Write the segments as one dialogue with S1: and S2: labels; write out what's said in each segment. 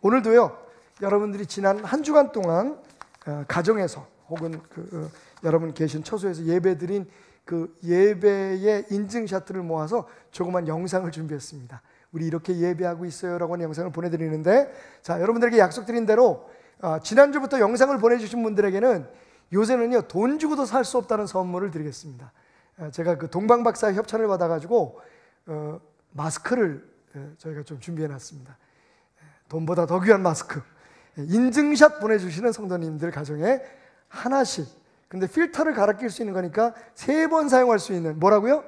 S1: 오늘도요, 여러분들이 지난 한 주간 동안 가정에서 혹은 여러분 계신 처소에서 예배드린 그 예배의 인증샷들을 모아서 조그만 영상을 준비했습니다. 우리 이렇게 예배하고 있어요 라고 하는 영상을 보내드리는데, 자, 여러분들에게 약속드린 대로 지난주부터 영상을 보내주신 분들에게는 요새는요, 돈 주고도 살 수 없다는 선물을 드리겠습니다. 제가 그 동방박사의 협찬을 받아가지고 마스크를 저희가 좀 준비해놨습니다. 돈보다 더 귀한 마스크, 인증샷 보내주시는 성도님들 가정에 하나씩, 근데 필터를 갈아 낄 수 있는 거니까 3번 사용할 수 있는, 뭐라고요?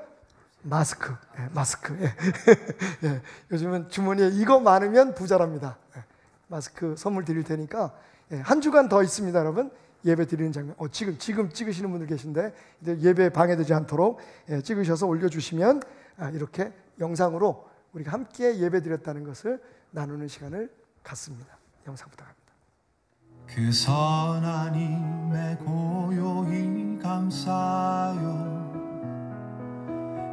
S1: 마스크. 마스크. 요즘은 주머니에 이거 많으면 부자랍니다. 마스크 선물 드릴 테니까 한 주간 더 있습니다, 여러분. 예배 드리는 장면. 지금 찍으시는 분들 계신데 예배 방해되지 않도록 찍으셔서 올려주시면 이렇게 영상으로 우리가 함께 예배 드렸다는 것을 나누는 시간을 갖습니다. 영상 부탁합니다.
S2: 그 선하님의 고요히 감사요,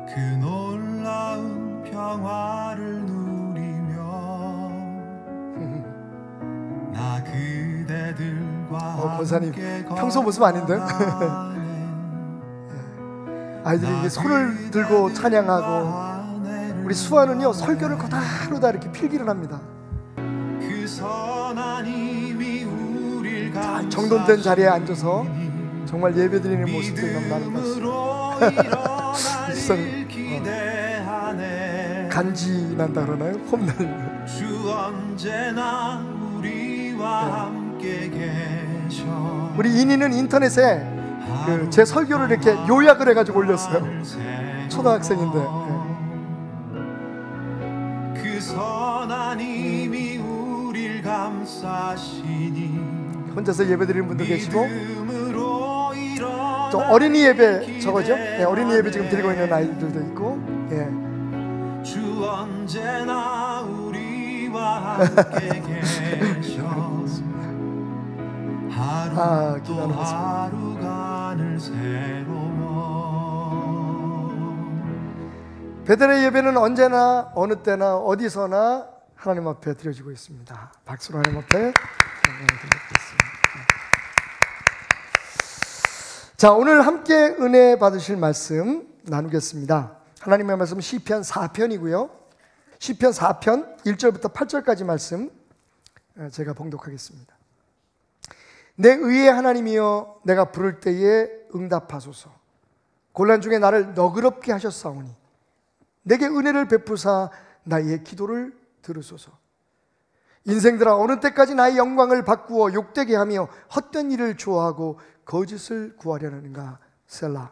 S2: 그 놀라운 평화를 누리며 나 그대들과
S1: 권사님 평소 모습 아닌데? 아이들이 이게 손을 들고 찬양하고, 우리 수아는요 설교를 그대로 다 이렇게 필기를 합니다. 잘 정돈된 자리에 앉아서 정말 예배드리는 모습들이 너무 나는 것 같습니다. 간지 난다 그러나요? 폼나는.
S2: 주 언제나 우리와 함께 계셔.
S1: 우리 인이는 인터넷에 제 설교를 이렇게 요약을 해가지고 올렸어요. 초등학생인데.
S2: 그 선하님이 우릴 감싸시니.
S1: 혼자서 예배드리는 분도 계시고, 또 어린이 예배 저거죠? 어린이 예배 지금 드리고 있는 아이들도 있고.
S2: 주 언제나 우리와 함께 계셔. 하루 또 하루가 늘 새로워.
S1: 베델의 예배는 언제나 어느 때나 어디서나 하나님 앞에 드려지고 있습니다. 박수로 하나님 앞에 드리겠습니다. 자, 오늘 함께 은혜 받으실 말씀 나누겠습니다. 하나님의 말씀 시편 4편이고요. 시편 4편 1절부터 8절까지 말씀 제가 봉독하겠습니다. 내 의의 하나님이여, 내가 부를 때에 응답하소서. 곤란 중에 나를 너그럽게 하셨사오니 내게 은혜를 베푸사 나의 기도를 들으소서. 인생들아, 어느 때까지 나의 영광을 바꾸어 욕되게 하며 헛된 일을 좋아하고 거짓을 구하려는가. 셀라.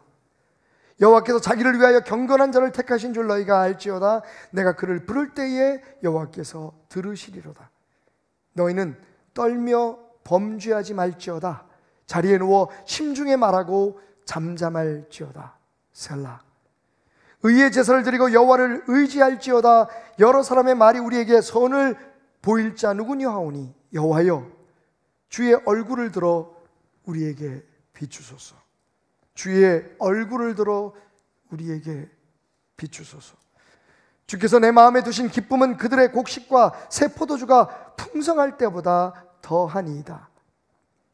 S1: 여호와께서 자기를 위하여 경건한 자를 택하신 줄 너희가 알지어다. 내가 그를 부를 때에 여호와께서 들으시리로다. 너희는 떨며 범죄하지 말지어다. 자리에 누워 심중에 말하고 잠잠할지어다. 셀라. 의의 제사를 드리고 여호와를 의지할지어다. 여러 사람의 말이 우리에게 선을 보일 자 누구냐 하오니 여호와여, 주의 얼굴을 들어 우리에게 비추소서. 주의 얼굴을 들어 우리에게 비추소서. 주께서 내 마음에 두신 기쁨은 그들의 곡식과 새 포도주가 풍성할 때보다 더하니이다.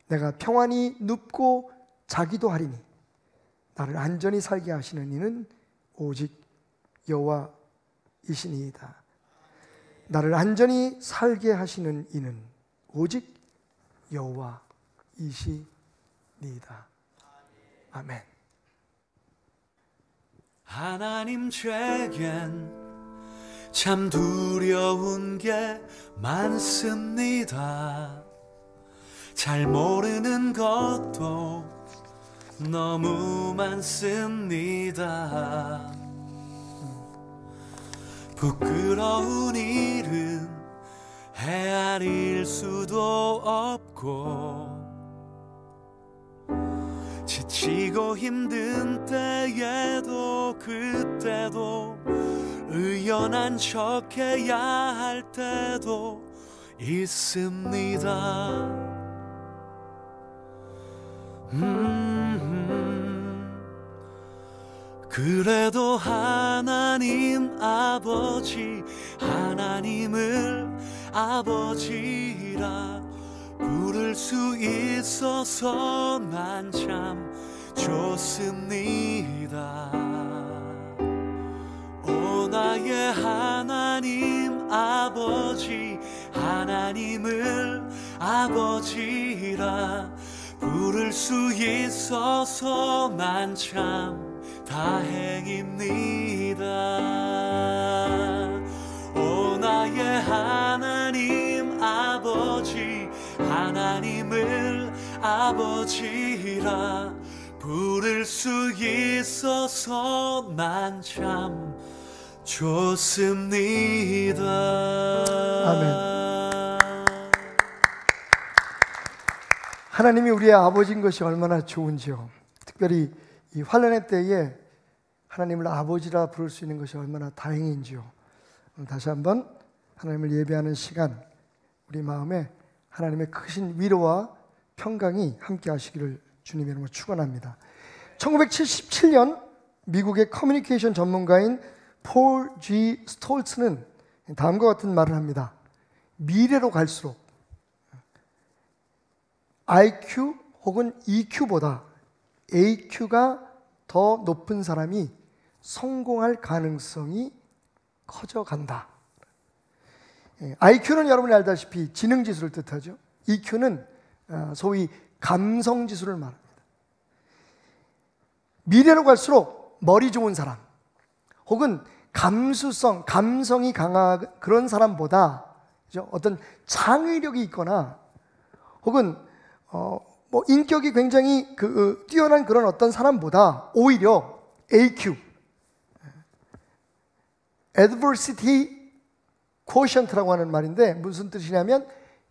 S1: 내가 평안히 눕고 자기도 하리니 나를 안전히 살게 하시는 이는 오직 여호와이시니이다. 나를 안전히 살게 하시는 이는 오직 여호와이시니이다. 아멘.
S3: 하나님 죄겐 참 두려운 게 많습니다. 잘 모르는 것도 너무 많습니다. 부끄러운 일은 헤아릴 수도 없고, 지치고 힘든 때에도 그때도 의연한 척해야 할 때도 있습니다. 그래도 하나님 아버지 하나님을 아버지라 부를 수 있어서 난 참 좋습니다. 오 나의 하나님 아버지, 하나님을 아버지라 부를 수 있어서 난 참 다행입니다. 오 나의 하나님 아버지, 하나님을 아버지라 부를 수 있어서 난 참 좋습니다.
S1: 아멘. 하나님이 우리의 아버지인 것이 얼마나 좋은지요. 특별히 이 환난의 때에 하나님을 아버지라 부를 수 있는 것이 얼마나 다행인지요. 다시 한번 하나님을 예배하는 시간, 우리 마음에 하나님의 크신 위로와 평강이 함께 하시기를 주님의 이름으로 축원합니다. 1977년 미국의 커뮤니케이션 전문가인 폴 G. 스톨츠는 다음과 같은 말을 합니다. 미래로 갈수록 IQ 혹은 EQ보다 AQ가 더 높은 사람이 성공할 가능성이 커져간다. IQ는 여러분이 알다시피 지능지수를 뜻하죠. EQ는 소위 감성지수를 말합니다. 미래로 갈수록 머리 좋은 사람 혹은 감수성, 감성이 강한 그런 사람보다 어떤 창의력이 있거나 혹은 뭐 인격이 굉장히 뛰어난 그런 어떤 사람보다 오히려 AQ, Adversity Quotient라고 하는 말인데 무슨 뜻이냐면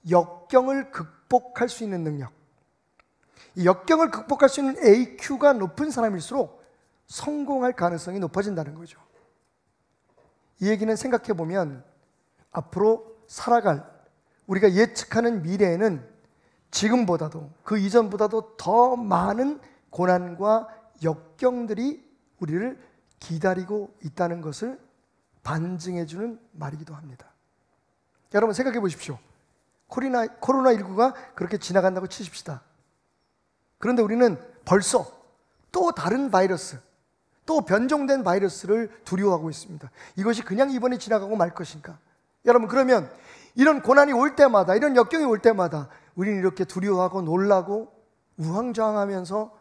S1: 역경을 극복할 수 있는 능력. 이 역경을 극복할 수 있는 AQ가 높은 사람일수록 성공할 가능성이 높아진다는 거죠. 이 얘기는 생각해 보면 앞으로 살아갈 우리가 예측하는 미래에는 지금보다도 그 이전보다도 더 많은 고난과 역경들이 우리를 기다리고 있다는 것을 반증해 주는 말이기도 합니다. 여러분 생각해 보십시오. 코로나19가 그렇게 지나간다고 치십시다. 그런데 우리는 벌써 또 다른 바이러스, 또 변종된 바이러스를 두려워하고 있습니다. 이것이 그냥 이번에 지나가고 말 것인가? 여러분 그러면 이런 고난이 올 때마다, 이런 역경이 올 때마다 우리는 이렇게 두려워하고 놀라고 우왕좌왕하면서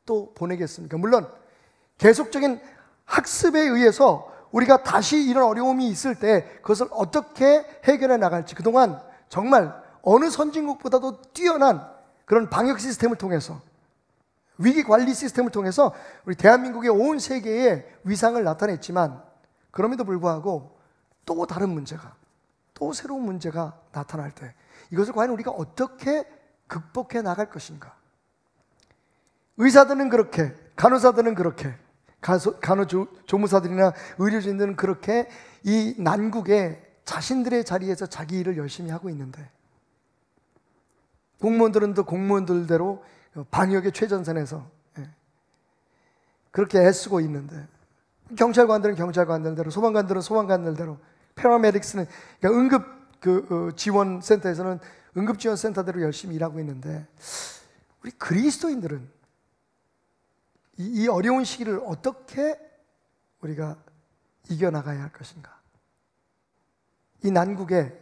S1: 또 보내겠습니까? 물론 계속적인 학습에 의해서 우리가 다시 이런 어려움이 있을 때 그것을 어떻게 해결해 나갈지 그동안 정말 어느 선진국보다도 뛰어난 그런 방역 시스템을 통해서 위기 관리 시스템을 통해서 우리 대한민국의 온 세계에 위상을 나타냈지만 그럼에도 불구하고 또 다른 문제가 또 새로운 문제가 나타날 때 이것을 과연 우리가 어떻게 극복해 나갈 것인가? 의사들은 그렇게, 간호사들은 그렇게, 간호조무사들이나 의료진들은 그렇게 이 난국에 자신들의 자리에서 자기 일을 열심히 하고 있는데 공무원들은 또 공무원들대로 방역의 최전선에서 그렇게 애쓰고 있는데 경찰관들은 경찰관들대로, 소방관들은 소방관들대로, 패러메딕스는 그러니까 응급 지원센터에서는 응급지원센터대로 열심히 일하고 있는데 우리 그리스도인들은 이 어려운 시기를 어떻게 우리가 이겨나가야 할 것인가? 이 난국에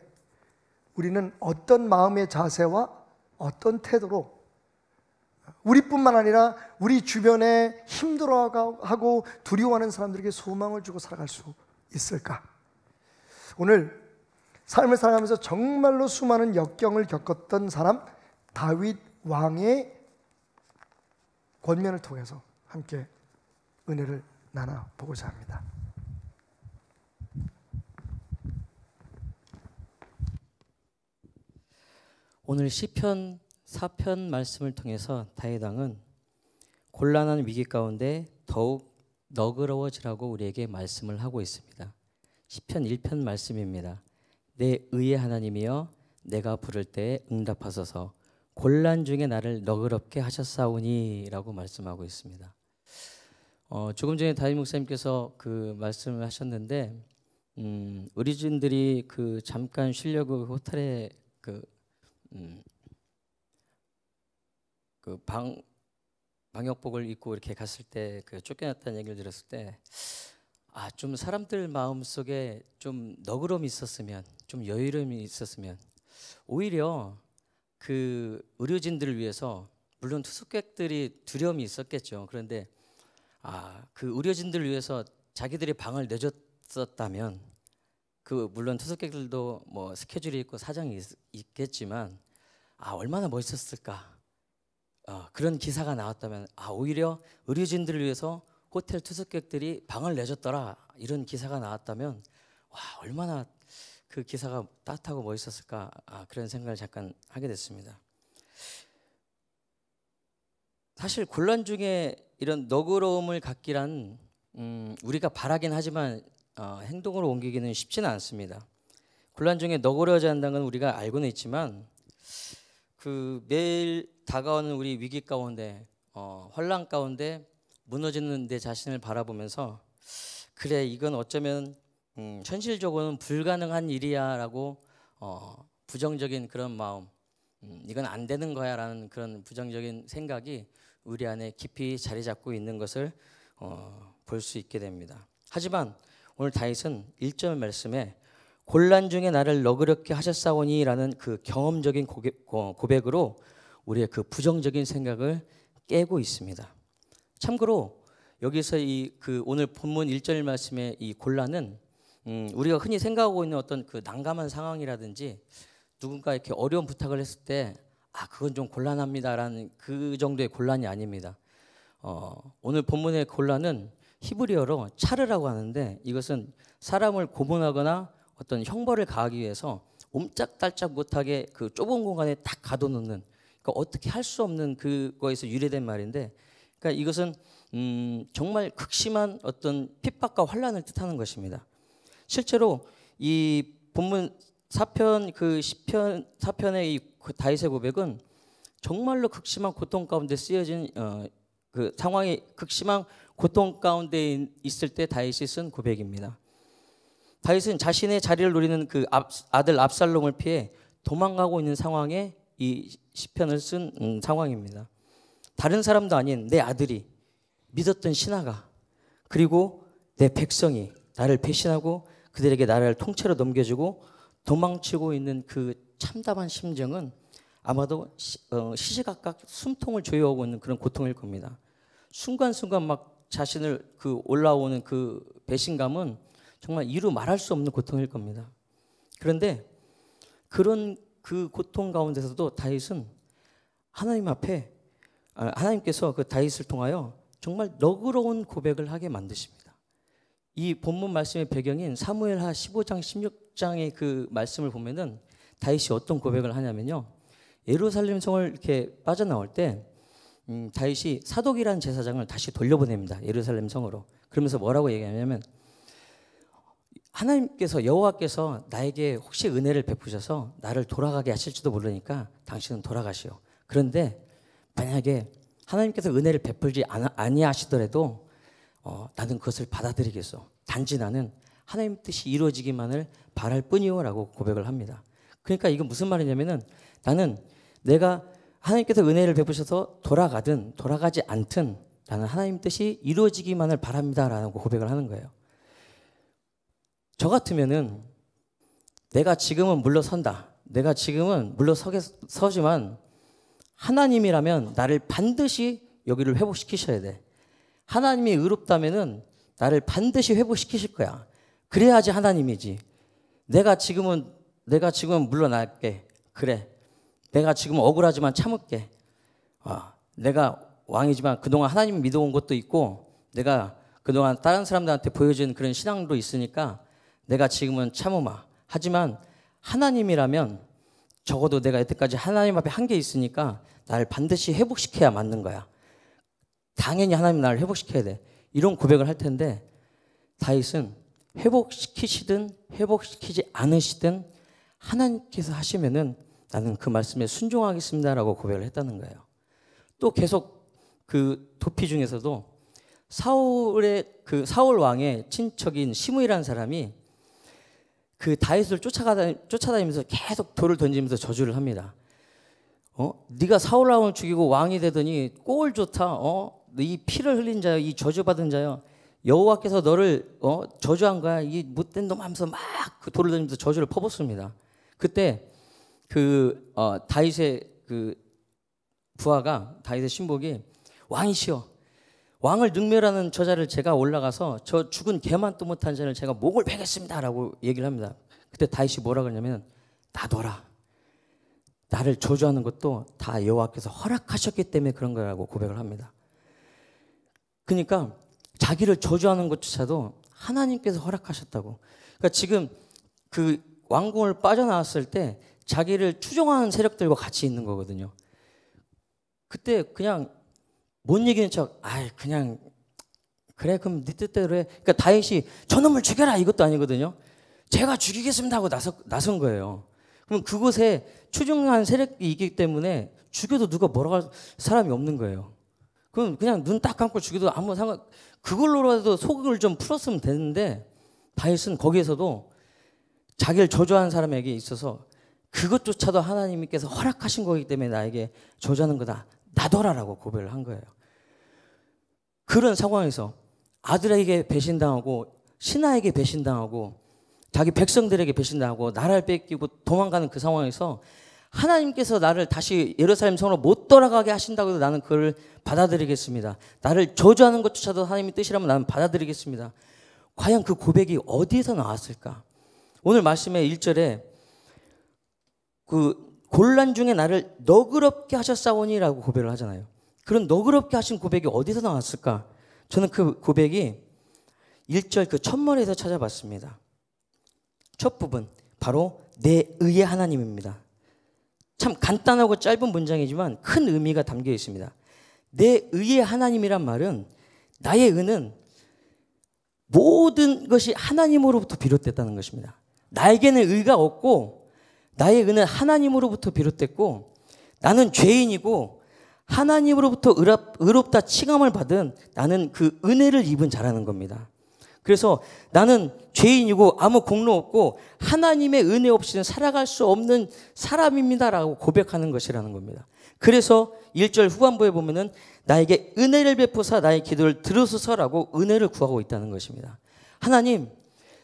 S1: 우리는 어떤 마음의 자세와 어떤 태도로 우리뿐만 아니라 우리 주변에 힘들어하고 두려워하는 사람들에게 소망을 주고 살아갈 수 있을까? 오늘 삶을 살아가면서 정말로 수많은 역경을 겪었던 사람 다윗 왕의 권면을 통해서 함께 은혜를 나눠보고자 합니다.
S4: 오늘 시편 4편 말씀을 통해서 다윗 왕은 곤란한 위기 가운데 더욱 너그러워지라고 우리에게 말씀을 하고 있습니다. 시편 1편 말씀입니다. 내 의의 하나님이여 내가 부를 때 응답하소서 곤란 중에 나를 너그럽게 하셨사오니 라고 말씀하고 있습니다. 조금 전에 다윗 목사님께서 그 말씀을 하셨는데 의료진들이 그 잠깐 쉬려고 호텔에 방역복을 입고 이렇게 갔을 때 그 쫓겨났다는 얘기를 들었을 때 좀 사람들 마음 속에 좀 너그러움이 있었으면, 좀 여유로움이 있었으면, 오히려 그 의료진들을 위해서, 물론 투숙객들이 두려움이 있었겠죠. 그런데 그 의료진들을 위해서 자기들이 방을 내줬었다면, 그 물론 투숙객들도 뭐 스케줄이 있고 사정이 있겠지만 얼마나 멋있었을까. 그런 기사가 나왔다면 오히려 의료진들을 위해서 호텔 투숙객들이 방을 내줬더라, 이런 기사가 나왔다면 얼마나 그 기사가 따뜻하고 멋있었을까. 그런 생각을 잠깐 하게 됐습니다. 사실 곤란 중에 이런 너그러움을 갖기란 우리가 바라긴 하지만 행동으로 옮기기는 쉽지는 않습니다. 곤란 중에 너그러워져야 한다는 건 우리가 알고는 있지만 그 매일 다가오는 우리 위기 가운데 혼란 가운데 무너지는 내 자신을 바라보면서 그래, 이건 어쩌면 현실적으로는 불가능한 일이야라고 부정적인 그런 마음, 이건 안 되는 거야라는 그런 부정적인 생각이 우리 안에 깊이 자리 잡고 있는 것을 볼 수 있게 됩니다. 하지만 오늘 다윗은 1절 말씀에 곤란 중에 나를 너그럽게 하셨사오니라는 그 경험적인 고백으로 우리의 그 부정적인 생각을 깨고 있습니다. 참고로 여기서 오늘 본문 1절 말씀의 이 곤란은 우리가 흔히 생각하고 있는 어떤 그 난감한 상황이라든지 누군가 이렇게 어려운 부탁을 했을 때 그건 좀 곤란합니다라는 그 정도의 곤란이 아닙니다. 오늘 본문의 곤란은 히브리어로 차르라고 하는데, 이것은 사람을 고문하거나 어떤 형벌을 가하기 위해서 옴짝달짝 못하게 그 좁은 공간에 딱 가둬놓는, 그러니까 어떻게 할 수 없는 그거에서 유래된 말인데, 그러니까 이것은 정말 극심한 어떤 핍박과 환란을 뜻하는 것입니다. 실제로 이 본문 사편 시편 사편의 이 다윗의 고백은 정말로 극심한 고통 가운데 쓰여진 그 상황이 극심한 고통 가운데 있을 때 다윗이 쓴 고백입니다. 다윗은 자신의 자리를 노리는 그 아들 압살롬을 피해 도망가고 있는 상황에 이 시편을 쓴 상황입니다. 다른 사람도 아닌 내 아들이, 믿었던 신하가, 그리고 내 백성이 나를 배신하고 그들에게 나라를 통째로 넘겨주고 도망치고 있는 그 참담한 심정은 아마도 시시각각 숨통을 조여오고 있는 그런 고통일 겁니다. 순간순간 막 자신을 그 올라오는 그 배신감은 정말 이루 말할 수 없는 고통일 겁니다. 그런데 그런 그 고통 가운데서도 다윗은 하나님 앞에 하나님께서 그 다윗을 통하여 정말 너그러운 고백을 하게 만드십니다. 이 본문 말씀의 배경인 사무엘하 15장 16장의 그 말씀을 보면은 다윗이 어떤 고백을 하냐면요, 예루살렘 성을 이렇게 빠져나올 때 다윗이 사독이라는 제사장을 다시 돌려보냅니다. 예루살렘 성으로. 그러면서 뭐라고 얘기하냐면, 하나님께서 여호와께서 나에게 혹시 은혜를 베푸셔서 나를 돌아가게 하실지도 모르니까 당신은 돌아가시오. 그런데 만약에 하나님께서 은혜를 베풀지 아니하시더라도 나는 그것을 받아들이겠소. 단지 나는 하나님 뜻이 이루어지기만을 바랄 뿐이오라고 고백을 합니다. 그러니까 이건 무슨 말이냐면은, 나는 내가 하나님께서 은혜를 베푸셔서 돌아가든 돌아가지 않든 나는 하나님 뜻이 이루어지기만을 바랍니다라고 고백을 하는 거예요. 저 같으면은 내가 지금은 물러선다. 내가 지금은 물러서지만 하나님이라면 나를 반드시 여기를 회복시키셔야 돼. 하나님이 의롭다면은 나를 반드시 회복시키실 거야. 그래야지 하나님이지. 내가 지금은 물러날게. 그래. 내가 지금 억울하지만 참을게. 내가 왕이지만 그동안 하나님 믿어온 것도 있고 내가 그동안 다른 사람들한테 보여준 그런 신앙도 있으니까 내가 지금은 참으마. 하지만 하나님이라면 적어도 내가 여태까지 하나님 앞에 한 게 있으니까 나를 반드시 회복시켜야 맞는 거야. 당연히 하나님 나를 회복시켜야 돼. 이런 고백을 할 텐데, 다윗은 회복시키시든 회복시키지 않으시든 하나님께서 하시면은 나는 그 말씀에 순종하겠습니다라고 고백을 했다는 거예요. 또 계속 그 도피 중에서도 사울 왕의 친척인 시므이라는 사람이 그 다윗을 쫓아다니면서 계속 돌을 던지면서 저주를 합니다. 네가 사울 왕을 죽이고 왕이 되더니 꼴 좋다. 이 피를 흘린 자여, 이 저주받은 자여, 여호와께서 너를 저주한 거야. 이 못된 놈 하면서 막 그 돌을 던지면서 저주를 퍼붓습니다. 그때 그 다윗의 그 부하가, 다윗의 신복이, 왕이시여, 왕을 능멸하는 저자를 제가 올라가서 저 죽은 개만도 못한 자를 제가 목을 베겠습니다라고 얘기를 합니다. 그때 다윗이 뭐라 그러냐면, 놔둬라. 나를 저주하는 것도 다 여호와께서 허락하셨기 때문에 그런 거라고 고백을 합니다. 그러니까 자기를 저주하는 것조차도 하나님께서 허락하셨다고. 그러니까 지금 그 왕궁을 빠져나왔을 때 자기를 추종하는 세력들과 같이 있는 거거든요. 그때 그냥 못 이기는 척, 그냥 그래 그럼 네 뜻대로 해. 그러니까 다윗이 저놈을 죽여라 이것도 아니거든요. 제가 죽이겠습니다 하고 나선 거예요. 그럼 그곳에 추종하는 세력이 있기 때문에 죽여도 누가 뭐라고 할 사람이 없는 거예요. 그럼 그냥 눈 딱 감고 죽여도 아무 상관, 그걸로라도 속을 좀 풀었으면 되는데, 다윗은 거기에서도 자기를 저주하는 사람에게 있어서 그것조차도 하나님께서 허락하신 거기 때문에 나에게 저주하는 거다, 놔둬라라고 고백을 한 거예요. 그런 상황에서 아들에게 배신당하고 신하에게 배신당하고 자기 백성들에게 배신당하고 나라를 뺏기고 도망가는 그 상황에서 하나님께서 나를 다시 예루살렘 성으로 못 돌아가게 하신다고 해도 나는 그걸 받아들이겠습니다. 나를 저주하는 것조차도 하나님의 뜻이라면 나는 받아들이겠습니다. 과연 그 고백이 어디에서 나왔을까? 오늘 말씀의 1절에 그 곤란 중에 나를 너그럽게 하셨사오니라고 고백을 하잖아요. 그런 너그럽게 하신 고백이 어디서 나왔을까? 저는 그 고백이 1절 그 첫머리에서 찾아봤습니다. 첫 부분, 바로 내 의의 하나님입니다. 참 간단하고 짧은 문장이지만 큰 의미가 담겨 있습니다. 내 의의 하나님이란 말은, 나의 의는 모든 것이 하나님으로부터 비롯됐다는 것입니다. 나에게는 의가 없고 나의 의는 하나님으로부터 비롯됐고, 나는 죄인이고 하나님으로부터 의롭다 칭함을 받은 나는 그 은혜를 입은 자라는 겁니다. 그래서 나는 죄인이고 아무 공로 없고 하나님의 은혜 없이는 살아갈 수 없는 사람입니다라고 고백하는 것이라는 겁니다. 그래서 1절 후반부에 보면은 나에게 은혜를 베푸사 나의 기도를 들으소서라고 은혜를 구하고 있다는 것입니다. 하나님,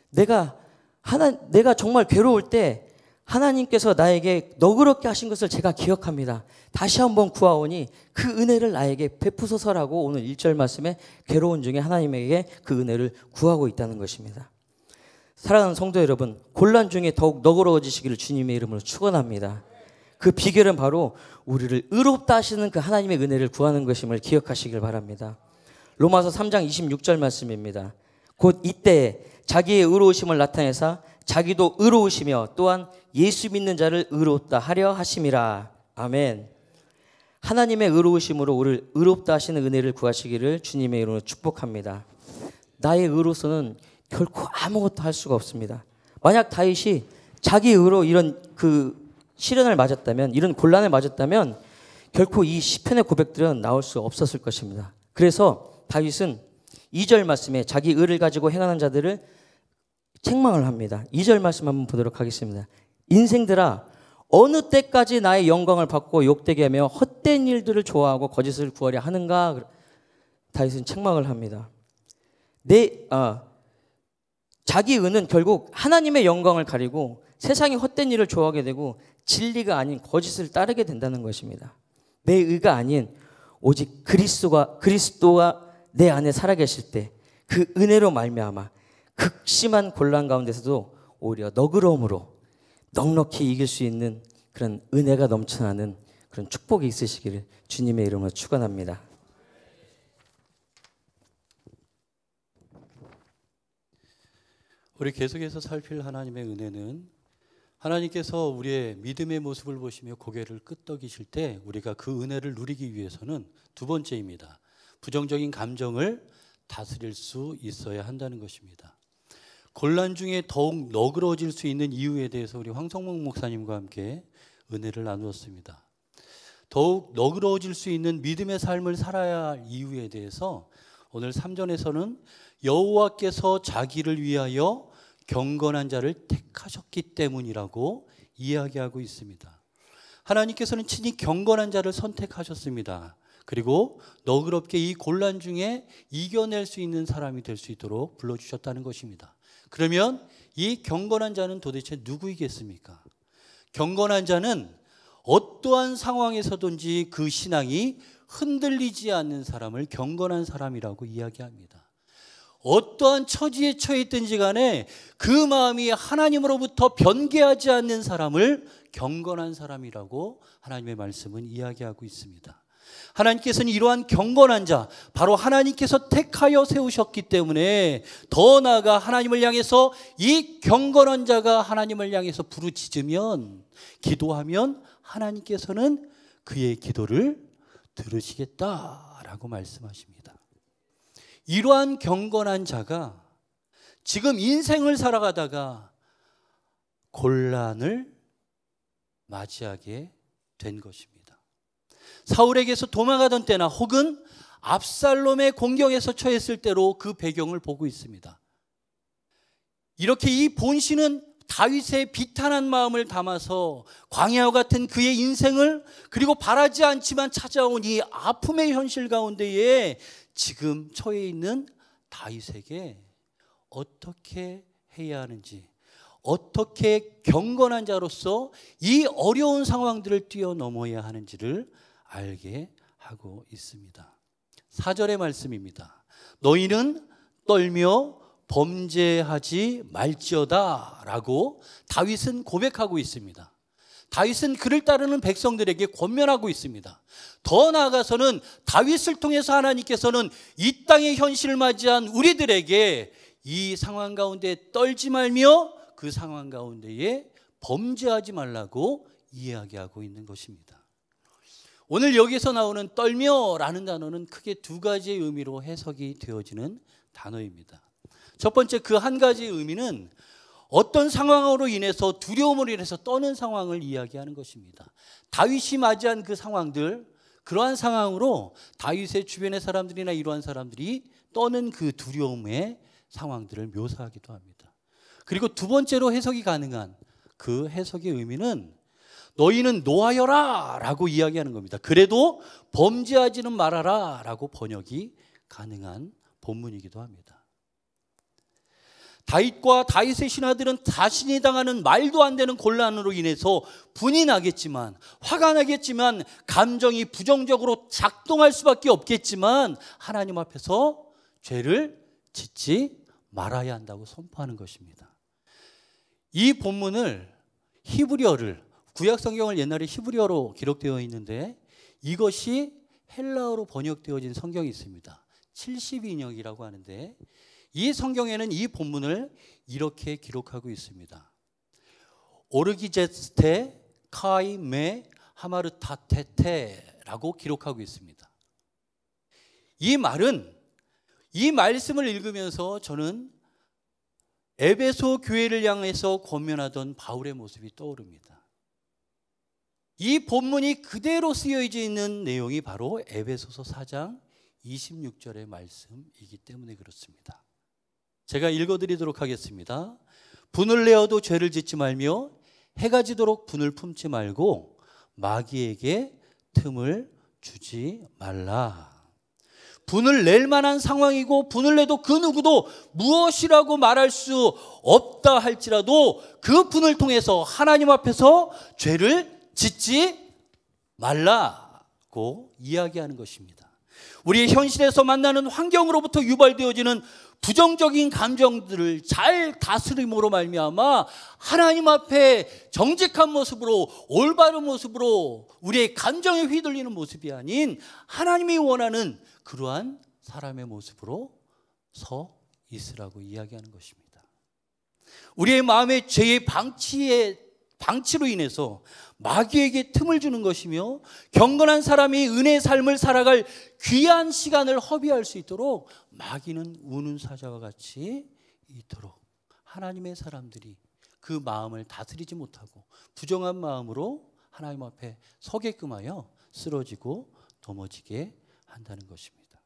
S4: 내가 정말 괴로울 때 하나님께서 나에게 너그럽게 하신 것을 제가 기억합니다. 다시 한번 구하오니 그 은혜를 나에게 베푸소서라고 오늘 1절 말씀에 괴로운 중에 하나님에게 그 은혜를 구하고 있다는 것입니다. 사랑하는 성도 여러분, 곤란 중에 더욱 너그러워지시기를 주님의 이름으로 축원합니다. 그 비결은 바로 우리를 의롭다 하시는 그 하나님의 은혜를 구하는 것임을 기억하시길 바랍니다. 로마서 3장 26절 말씀입니다. 곧 이때에 자기의 의로우심을 나타내사 자기도 의로우시며 또한 예수 믿는 자를 의롭다 하려 하심이라. 아멘. 하나님의 의로우심으로 우리를 의롭다 하시는 은혜를 구하시기를 주님의 이름으로 축복합니다. 나의 의로서는 결코 아무것도 할 수가 없습니다. 만약 다윗이 자기 의로 이런 그 시련을 맞았다면, 이런 곤란을 맞았다면 결코 이 시편의 고백들은 나올 수 없었을 것입니다. 그래서 다윗은 2절 말씀에 자기 의를 가지고 행하는 자들을 책망을 합니다. 2절 말씀 한번 보도록 하겠습니다. 인생들아, 어느 때까지 나의 영광을 받고 욕되게 하며 헛된 일들을 좋아하고 거짓을 구하려 하는가? 다윗은 책망을 합니다. 자기 의는 결국 하나님의 영광을 가리고 세상의 헛된 일을 좋아하게 되고 진리가 아닌 거짓을 따르게 된다는 것입니다. 내 의가 아닌 오직 그리스도가 내 안에 살아계실 때 그 은혜로 말미암아 극심한 곤란 가운데서도 오히려 너그러움으로 넉넉히 이길 수 있는 그런 은혜가 넘쳐나는 그런 축복이 있으시기를 주님의 이름으로 축원합니다.
S3: 우리 계속해서 살필 하나님의 은혜는, 하나님께서 우리의 믿음의 모습을 보시며 고개를 끄덕이실 때 우리가 그 은혜를 누리기 위해서는 두 번째입니다. 부정적인 감정을 다스릴 수 있어야 한다는 것입니다. 곤란 중에 더욱 너그러워질 수 있는 이유에 대해서 우리 황성목 목사님과 함께 은혜를 나누었습니다. 더욱 너그러워질 수 있는 믿음의 삶을 살아야 할 이유에 대해서 오늘 3절에서는 여호와께서 자기를 위하여 경건한 자를 택하셨기 때문이라고 이야기하고 있습니다. 하나님께서는 친히 경건한 자를 선택하셨습니다. 그리고 너그럽게 이 곤란 중에 이겨낼 수 있는 사람이 될 수 있도록 불러주셨다는 것입니다. 그러면 이 경건한 자는 도대체 누구이겠습니까? 경건한 자는 어떠한 상황에서든지 그 신앙이 흔들리지 않는 사람을 경건한 사람이라고 이야기합니다. 어떠한 처지에 처해 있든지 간에 그 마음이 하나님으로부터 변개하지 않는 사람을 경건한 사람이라고 하나님의 말씀은 이야기하고 있습니다. 하나님께서는 이러한 경건한 자, 바로 하나님께서 택하여 세우셨기 때문에 더 나아가 하나님을 향해서 이 경건한 자가 하나님을 향해서 부르짖으면, 기도하면 하나님께서는 그의 기도를 들으시겠다라고 말씀하십니다. 이러한 경건한 자가 지금 인생을 살아가다가 곤란을 맞이하게 된 것입니다. 사울에게서 도망가던 때나 혹은 압살롬의 공격에서 처했을 때로 그 배경을 보고 있습니다. 이렇게 이 본신은 다윗의 비탄한 마음을 담아서 광야와 같은 그의 인생을, 그리고 바라지 않지만 찾아온 이 아픔의 현실 가운데에 지금 처해 있는 다윗에게 어떻게 해야 하는지, 어떻게 경건한 자로서 이 어려운 상황들을 뛰어넘어야 하는지를 알게 하고 있습니다. 4절의 말씀입니다. 너희는 떨며 범죄하지 말지어다 라고 다윗은 고백하고 있습니다. 다윗은 그를 따르는 백성들에게 권면하고 있습니다. 더 나아가서는 다윗을 통해서 하나님께서는 이 땅의 현실을 맞이한 우리들에게 이 상황 가운데 떨지 말며 그 상황 가운데에 범죄하지 말라고 이야기하고 있는 것입니다. 오늘 여기서 나오는 떨며라는 단어는 크게 두 가지의 의미로 해석이 되어지는 단어입니다. 첫 번째, 그 한 가지의 의미는 어떤 상황으로 인해서, 두려움으로 인해서 떠는 상황을 이야기하는 것입니다. 다윗이 맞이한 그 상황들, 그러한 상황으로 다윗의 주변의 사람들이나 이러한 사람들이 떠는 그 두려움의 상황들을 묘사하기도 합니다. 그리고 두 번째로 해석이 가능한 그 해석의 의미는 너희는 노하여라 라고 이야기하는 겁니다. 그래도 범죄하지는 말아라 라고 번역이 가능한 본문이기도 합니다. 다윗과 다윗의 신하들은 자신이 당하는 말도 안 되는 곤란으로 인해서 분이 나겠지만, 화가 나겠지만, 감정이 부정적으로 작동할 수밖에 없겠지만 하나님 앞에서 죄를 짓지 말아야 한다고 선포하는 것입니다. 이 본문을 히브리어를, 구약 성경을 옛날에 히브리어로 기록되어 있는데 이것이 헬라어로 번역되어진 성경이 있습니다. 72인역이라고 하는데 이 성경에는 이 본문을 이렇게 기록하고 있습니다. 오르기제스테 카이메 하마르타테테라고 기록하고 있습니다. 이 말은, 이 말씀을 읽으면서 저는 에베소 교회를 향해서 권면하던 바울의 모습이 떠오릅니다. 이 본문이 그대로 쓰여져 있는 내용이 바로 에베소서 4장 26절의 말씀이기 때문에 그렇습니다. 제가 읽어드리도록 하겠습니다. 분을 내어도 죄를 짓지 말며 해가 지도록 분을 품지 말고 마귀에게 틈을 주지 말라. 분을 낼 만한 상황이고 분을 내도 그 누구도 무엇이라고 말할 수 없다 할지라도 그 분을 통해서 하나님 앞에서 죄를 짓지 말라고 이야기하는 것입니다. 우리의 현실에서 만나는 환경으로부터 유발되어지는 부정적인 감정들을 잘 다스림으로 말미암아 하나님 앞에 정직한 모습으로, 올바른 모습으로 우리의 감정에 휘둘리는 모습이 아닌 하나님이 원하는 그러한 사람의 모습으로 서 있으라고 이야기하는 것입니다. 우리의 마음의 죄의 방치로 인해서 마귀에게 틈을 주는 것이며 경건한 사람이 은혜의 삶을 살아갈 귀한 시간을 허비할 수 있도록 마귀는 우는 사자와 같이 있도록 하나님의 사람들이 그 마음을 다스리지 못하고 부정한 마음으로 하나님 앞에 서게끔 하여 쓰러지고 넘어지게 한다는 것입니다.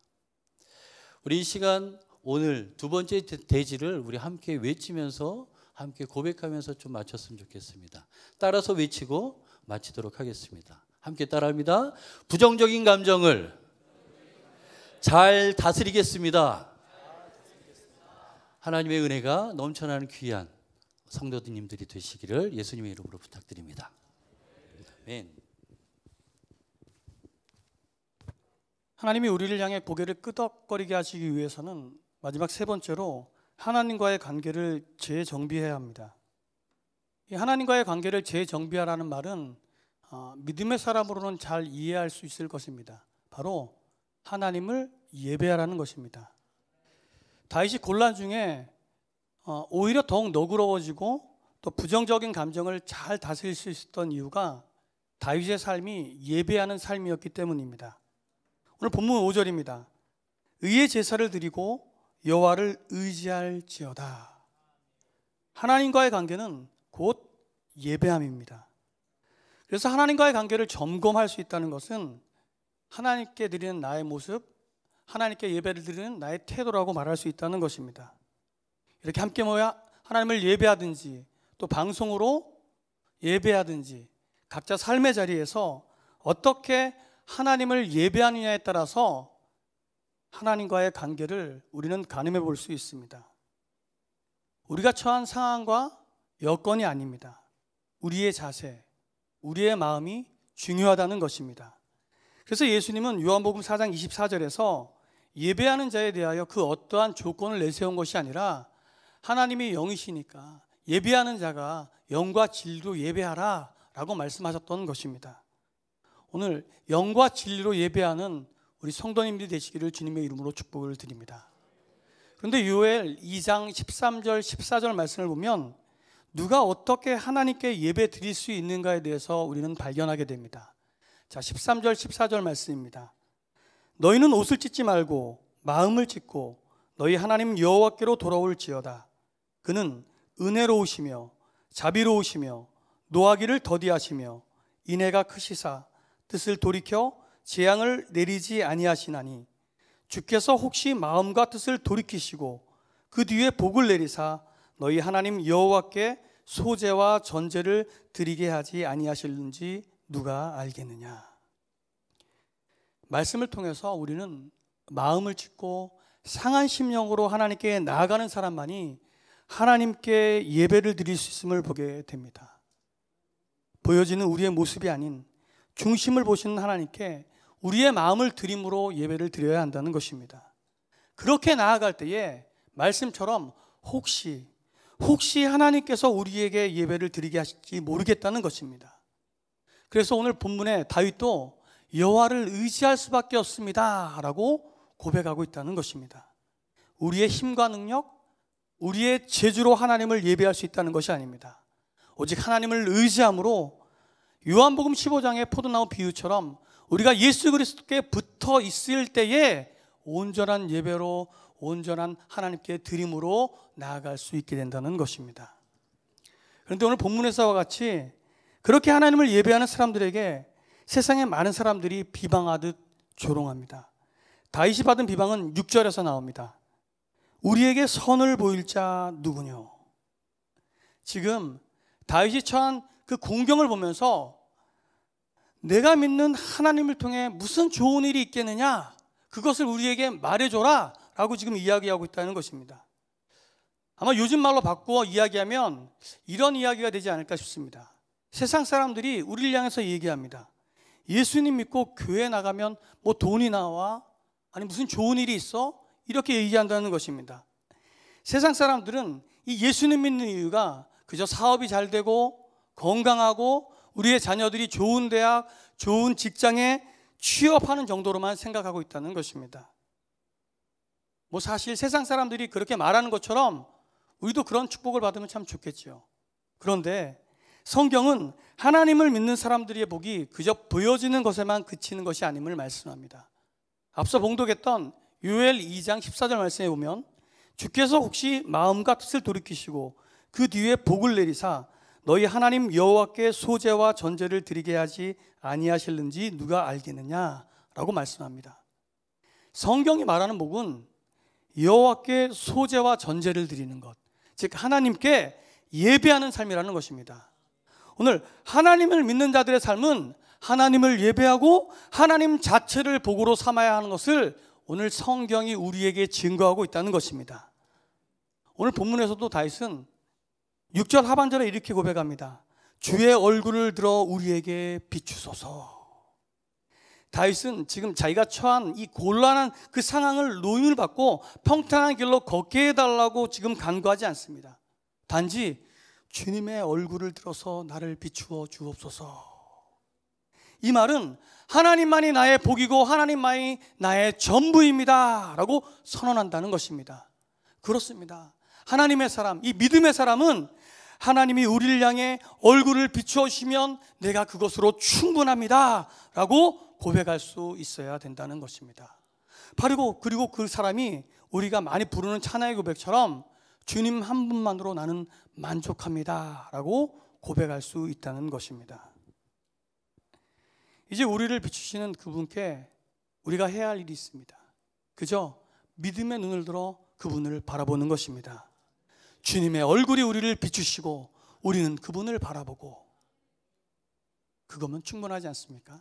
S3: 우리 이 시간 오늘 두 번째 대지를 우리 함께 외치면서 함께 고백하면서 좀 마쳤으면 좋겠습니다. 따라서 외치고 마치도록 하겠습니다. 함께 따라합니다. 부정적인 감정을 잘 다스리겠습니다. 하나님의 은혜가 넘쳐나는 귀한 성도님들이 되시기를 예수님의 이름으로 부탁드립니다. 아멘.
S5: 하나님이 우리를 향해 고개를 끄덕거리게 하시기 위해서는 마지막 세 번째로 하나님과의 관계를 재정비해야 합니다. 이 하나님과의 관계를 재정비하라는 말은 믿음의 사람으로는 잘 이해할 수 있을 것입니다. 바로 하나님을 예배하라는 것입니다. 다윗이 곤란 중에 오히려 더욱 너그러워지고 또 부정적인 감정을 잘 다스릴 수 있었던 이유가 다윗의 삶이 예배하는 삶이었기 때문입니다. 오늘 본문 5절입니다. 의의 제사를 드리고 여호와를 의지할지어다. 하나님과의 관계는 곧 예배함입니다. 그래서 하나님과의 관계를 점검할 수 있다는 것은 하나님께 드리는 나의 모습, 하나님께 예배를 드리는 나의 태도라고 말할 수 있다는 것입니다. 이렇게 함께 모여 하나님을 예배하든지 또 방송으로 예배하든지 각자 삶의 자리에서 어떻게 하나님을 예배하느냐에 따라서 하나님과의 관계를 우리는 가늠해 볼 수 있습니다. 우리가 처한 상황과 여건이 아닙니다. 우리의 자세, 우리의 마음이 중요하다는 것입니다. 그래서 예수님은 요한복음 4장 24절에서 예배하는 자에 대하여 그 어떠한 조건을 내세운 것이 아니라 하나님이 영이시니까 예배하는 자가 영과 진리로 예배하라 라고 말씀하셨던 것입니다. 오늘 영과 진리로 예배하는 우리 성도님들이 되시기를 주님의 이름으로 축복을 드립니다. 그런데 요엘 2장 13절 14절 말씀을 보면 누가 어떻게 하나님께 예배 드릴 수 있는가에 대해서 우리는 발견하게 됩니다. 자, 13절 14절 말씀입니다. 너희는 옷을 찢지 말고 마음을 찢고 너희 하나님 여호와께로 돌아올지어다. 그는 은혜로우시며 자비로우시며 노하기를 더디하시며 인애가 크시사 뜻을 돌이켜 재앙을 내리지 아니하시나니 주께서 혹시 마음과 뜻을 돌이키시고 그 뒤에 복을 내리사 너희 하나님 여호와께 소제와 전제를 드리게 하지 아니하실는지 누가 알겠느냐. 말씀을 통해서 우리는 마음을 찢고 상한 심령으로 하나님께 나아가는 사람만이 하나님께 예배를 드릴 수 있음을 보게 됩니다. 보여지는 우리의 모습이 아닌 중심을 보시는 하나님께 우리의 마음을 드림으로 예배를 드려야 한다는 것입니다. 그렇게 나아갈 때에 말씀처럼 혹시 하나님께서 우리에게 예배를 드리게 하실지 모르겠다는 것입니다. 그래서 오늘 본문에 다윗도 여호와를 의지할 수밖에 없습니다 라고 고백하고 있다는 것입니다. 우리의 힘과 능력, 우리의 재주로 하나님을 예배할 수 있다는 것이 아닙니다. 오직 하나님을 의지함으로 요한복음 15장의 포도나무 비유처럼 우리가 예수 그리스도께 붙어 있을 때에 온전한 예배로 온전한 하나님께 드림으로 나아갈 수 있게 된다는 것입니다. 그런데 오늘 본문에서와 같이 그렇게 하나님을 예배하는 사람들에게 세상에 많은 사람들이 비방하듯 조롱합니다. 다윗이 받은 비방은 6절에서 나옵니다. 우리에게 선을 보일 자 누구뇨? 지금 다윗이 처한 그 공경을 보면서 내가 믿는 하나님을 통해 무슨 좋은 일이 있겠느냐? 그것을 우리에게 말해줘라 라고 지금 이야기하고 있다는 것입니다. 아마 요즘 말로 바꾸어 이야기하면 이런 이야기가 되지 않을까 싶습니다. 세상 사람들이 우리를 향해서 얘기합니다. 예수님 믿고 교회 나가면 뭐 돈이 나와? 아니 무슨 좋은 일이 있어? 이렇게 얘기한다는 것입니다. 세상 사람들은 이 예수님 믿는 이유가 그저 사업이 잘 되고 건강하고 우리의 자녀들이 좋은 대학, 좋은 직장에 취업하는 정도로만 생각하고 있다는 것입니다. 뭐 사실 세상 사람들이 그렇게 말하는 것처럼 우리도 그런 축복을 받으면 참 좋겠죠. 그런데 성경은 하나님을 믿는 사람들의 복이 그저 보여지는 것에만 그치는 것이 아님을 말씀합니다. 앞서 봉독했던 요엘 2장 14절 말씀에 보면 주께서 혹시 마음과 뜻을 돌이키시고 그 뒤에 복을 내리사 너희 하나님 여호와께 소제와 전제를 드리게 하지 아니하실는지 누가 알겠느냐 라고 말씀합니다. 성경이 말하는 복은 여호와께 소제와 전제를 드리는 것, 즉 하나님께 예배하는 삶이라는 것입니다. 오늘 하나님을 믿는 자들의 삶은 하나님을 예배하고 하나님 자체를 복으로 삼아야 하는 것을 오늘 성경이 우리에게 증거하고 있다는 것입니다. 오늘 본문에서도 다윗은 6절 하반절에 이렇게 고백합니다. 주의 얼굴을 들어 우리에게 비추소서. 다윗은 지금 자기가 처한 이 곤란한 그 상황을 노임을 받고 평탄한 길로 걷게 해달라고 지금 간구하지 않습니다. 단지 주님의 얼굴을 들어서 나를 비추어 주옵소서. 이 말은 하나님만이 나의 복이고 하나님만이 나의 전부입니다 라고 선언한다는 것입니다. 그렇습니다. 하나님의 사람, 이 믿음의 사람은 하나님이 우리를 향해 얼굴을 비추어 주시면 내가 그것으로 충분합니다 라고 고백할 수 있어야 된다는 것입니다. 그리고 그 사람이 우리가 많이 부르는 찬양의 고백처럼 주님 한 분만으로 나는 만족합니다 라고 고백할 수 있다는 것입니다. 이제 우리를 비추시는 그분께 우리가 해야 할 일이 있습니다. 그저 믿음의 눈을 들어 그분을 바라보는 것입니다. 주님의 얼굴이 우리를 비추시고 우리는 그분을 바라보고, 그거면 충분하지 않습니까?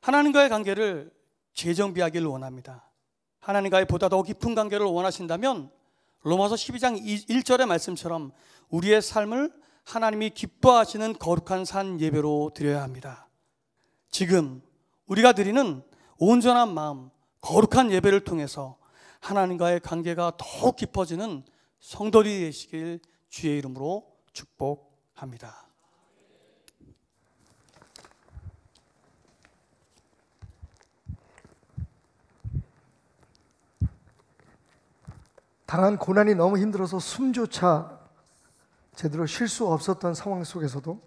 S5: 하나님과의 관계를 재정비하기를 원합니다. 하나님과의 보다 더 깊은 관계를 원하신다면 로마서 12장 1절의 말씀처럼 우리의 삶을 하나님이 기뻐하시는 거룩한 산 예배로 드려야 합니다. 지금 우리가 드리는 온전한 마음, 거룩한 예배를 통해서 하나님과의 관계가 더욱 깊어지는 성도들이 되시길 주의 이름으로 축복합니다.
S1: 당한 고난이 너무 힘들어서 숨조차 제대로 쉴 수 없었던 상황 속에서도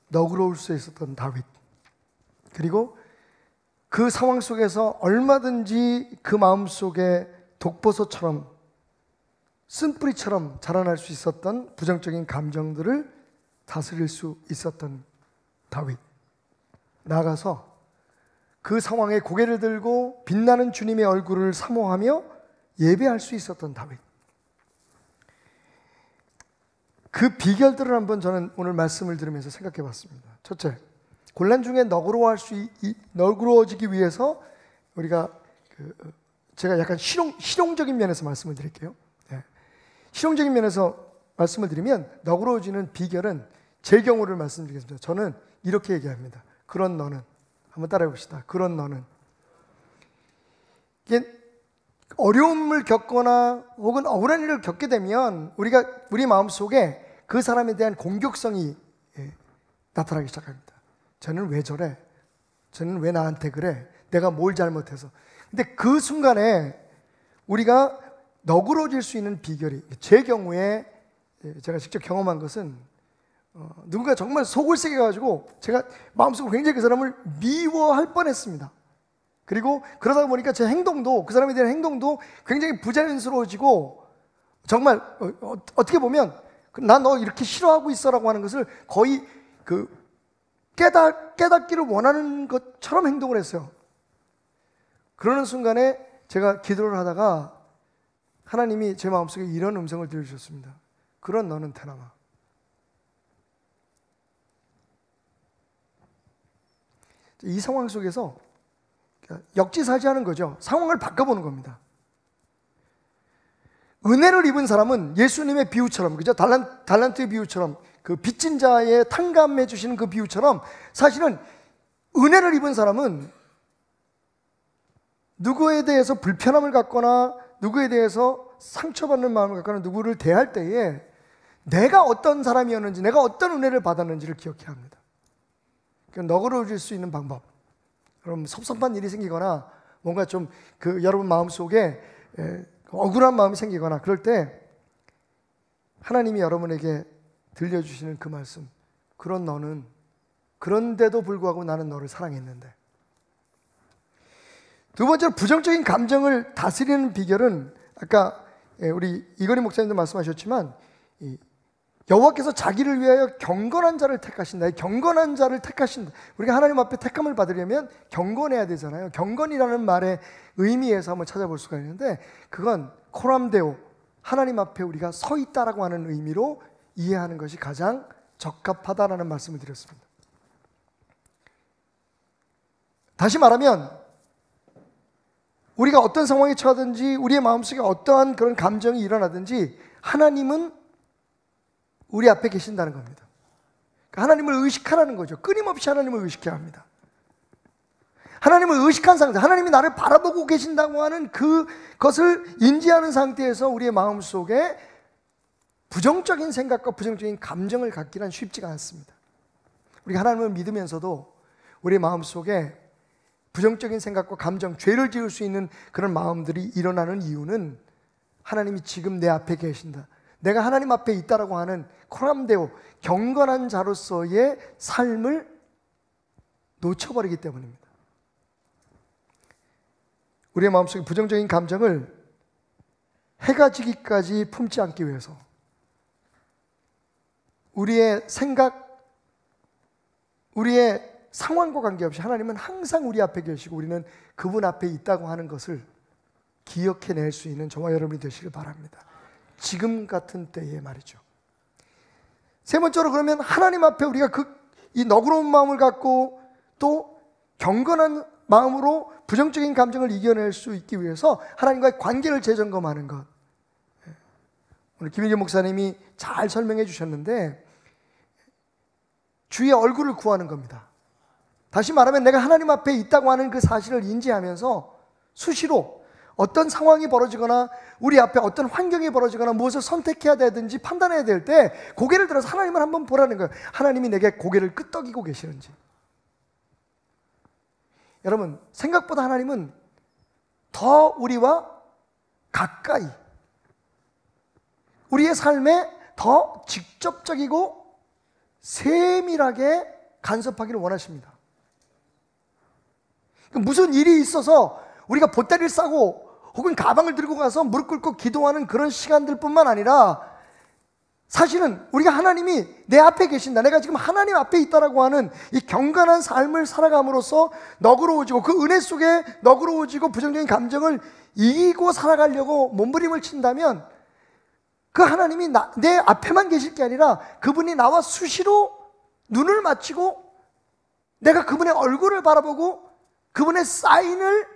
S1: 너그러울 수 있었던 다윗, 그리고 그 상황 속에서 얼마든지 그 마음속에 독버섯처럼 쓴뿌리처럼 자라날 수 있었던 부정적인 감정들을 다스릴 수 있었던 다윗, 나아가서 그 상황에 고개를 들고 빛나는 주님의 얼굴을 사모하며 예배할 수 있었던 다윗, 그 비결들을 한번 저는 오늘 말씀을 들으면서 생각해 봤습니다. 첫째, 곤란 중에 너그러워지기 위해서 우리가 제가 약간 실용적인 면에서 말씀을 드릴게요. 네. 실용적인 면에서 말씀을 드리면 너그러워지는 비결은 제 경우를 말씀드리겠습니다. 저는 이렇게 얘기합니다. 그런 너는, 한번 따라해 봅시다. 그런 너는, 이게 어려움을 겪거나 혹은 억울한 일을 겪게 되면 우리 마음속에 그 사람에 대한 공격성이 나타나기 시작합니다. 쟤는 왜 저래? 쟤는 왜 나한테 그래? 내가 뭘 잘못해서? 근데 그 순간에 우리가 너그러워질 수 있는 비결이, 제 경우에 제가 직접 경험한 것은 누군가 정말 속을 세게 가지고 제가 마음속으로 굉장히 그 사람을 미워할 뻔했습니다. 그리고 그러다 보니까 제 행동도, 그 사람에 대한 행동도 굉장히 부자연스러워지고, 정말 어떻게 보면 나 너 이렇게 싫어하고 있어라고 하는 것을 거의 깨닫기를 원하는 것처럼 행동을 했어요. 그러는 순간에 제가 기도를 하다가 하나님이 제 마음속에 이런 음성을 들려주셨습니다. 그런 너는 대나마. 이 상황 속에서 역지사지하는 거죠. 상황을 바꿔보는 겁니다. 은혜를 입은 사람은 예수님의 비유처럼, 그죠? 달란트의 비유처럼, 그 빚진 자의 탕감해 주시는 그 비유처럼, 사실은 은혜를 입은 사람은 누구에 대해서 불편함을 갖거나 누구에 대해서 상처받는 마음을 갖거나 누구를 대할 때에 내가 어떤 사람이었는지, 내가 어떤 은혜를 받았는지를 기억해야 합니다. 그러니까 너그러워질 수 있는 방법, 그럼 섭섭한 일이 생기거나 뭔가 좀 여러분 마음속에 억울한 마음이 생기거나 그럴 때 하나님이 여러분에게 들려주시는 그 말씀, 그런 너는, 그런데도 불구하고 나는 너를 사랑했는데. 두 번째로 부정적인 감정을 다스리는 비결은 아까 우리 이건희 목사님도 말씀하셨지만 여호와께서 자기를 위하여 경건한 자를 택하신다. 경건한 자를 택하신다. 우리가 하나님 앞에 택함을 받으려면 경건해야 되잖아요. 경건이라는 말의 의미에서 한번 찾아볼 수가 있는데, 그건 코람데오, 하나님 앞에 우리가 서 있다라고 하는 의미로 이해하는 것이 가장 적합하다라는 말씀을 드렸습니다. 다시 말하면 우리가 어떤 상황에 처하든지 우리의 마음속에 어떠한 그런 감정이 일어나든지 하나님은 우리 앞에 계신다는 겁니다. 하나님을 의식하라는 거죠. 끊임없이 하나님을 의식해야 합니다. 하나님을 의식한 상태, 하나님이 나를 바라보고 계신다고 하는 그것을 인지하는 상태에서 우리의 마음속에 부정적인 생각과 부정적인 감정을 갖기란 쉽지가 않습니다. 우리가 하나님을 믿으면서도 우리의 마음속에 부정적인 생각과 감정, 죄를 지을 수 있는 그런 마음들이 일어나는 이유는 하나님이 지금 내 앞에 계신다, 내가 하나님 앞에 있다라고 하는 코람데오, 경건한 자로서의 삶을 놓쳐버리기 때문입니다. 우리의 마음속에 부정적인 감정을 해가 지기까지 품지 않기 위해서 우리의 생각, 우리의 상황과 관계없이 하나님은 항상 우리 앞에 계시고 우리는 그분 앞에 있다고 하는 것을 기억해낼 수 있는 저와 여러분이 되시길 바랍니다. 지금 같은 때에 말이죠. 세 번째로, 그러면 하나님 앞에 우리가 이 너그러운 마음을 갖고 또 경건한 마음으로 부정적인 감정을 이겨낼 수 있기 위해서 하나님과의 관계를 재점검하는 것. 오늘 김일재 목사님이 잘 설명해 주셨는데 주의 얼굴을 구하는 겁니다. 다시 말하면 내가 하나님 앞에 있다고 하는 그 사실을 인지하면서 수시로 어떤 상황이 벌어지거나 우리 앞에 어떤 환경이 벌어지거나 무엇을 선택해야 되든지 판단해야 될 때 고개를 들어서 하나님을 한번 보라는 거예요. 하나님이 내게 고개를 끄덕이고 계시는지. 여러분, 생각보다 하나님은 더 우리와 가까이, 우리의 삶에 더 직접적이고 세밀하게 간섭하기를 원하십니다. 무슨 일이 있어서 우리가 보따리를 싸고 혹은 가방을 들고 가서 무릎 꿇고 기도하는 그런 시간들뿐만 아니라 사실은 우리가 하나님이 내 앞에 계신다, 내가 지금 하나님 앞에 있다라고 하는 이 경건한 삶을 살아감으로써 너그러워지고 그 은혜 속에 너그러워지고 부정적인 감정을 이기고 살아가려고 몸부림을 친다면 그 하나님이 내 앞에만 계실 게 아니라 그분이 나와 수시로 눈을 맞추고 내가 그분의 얼굴을 바라보고 그분의 사인을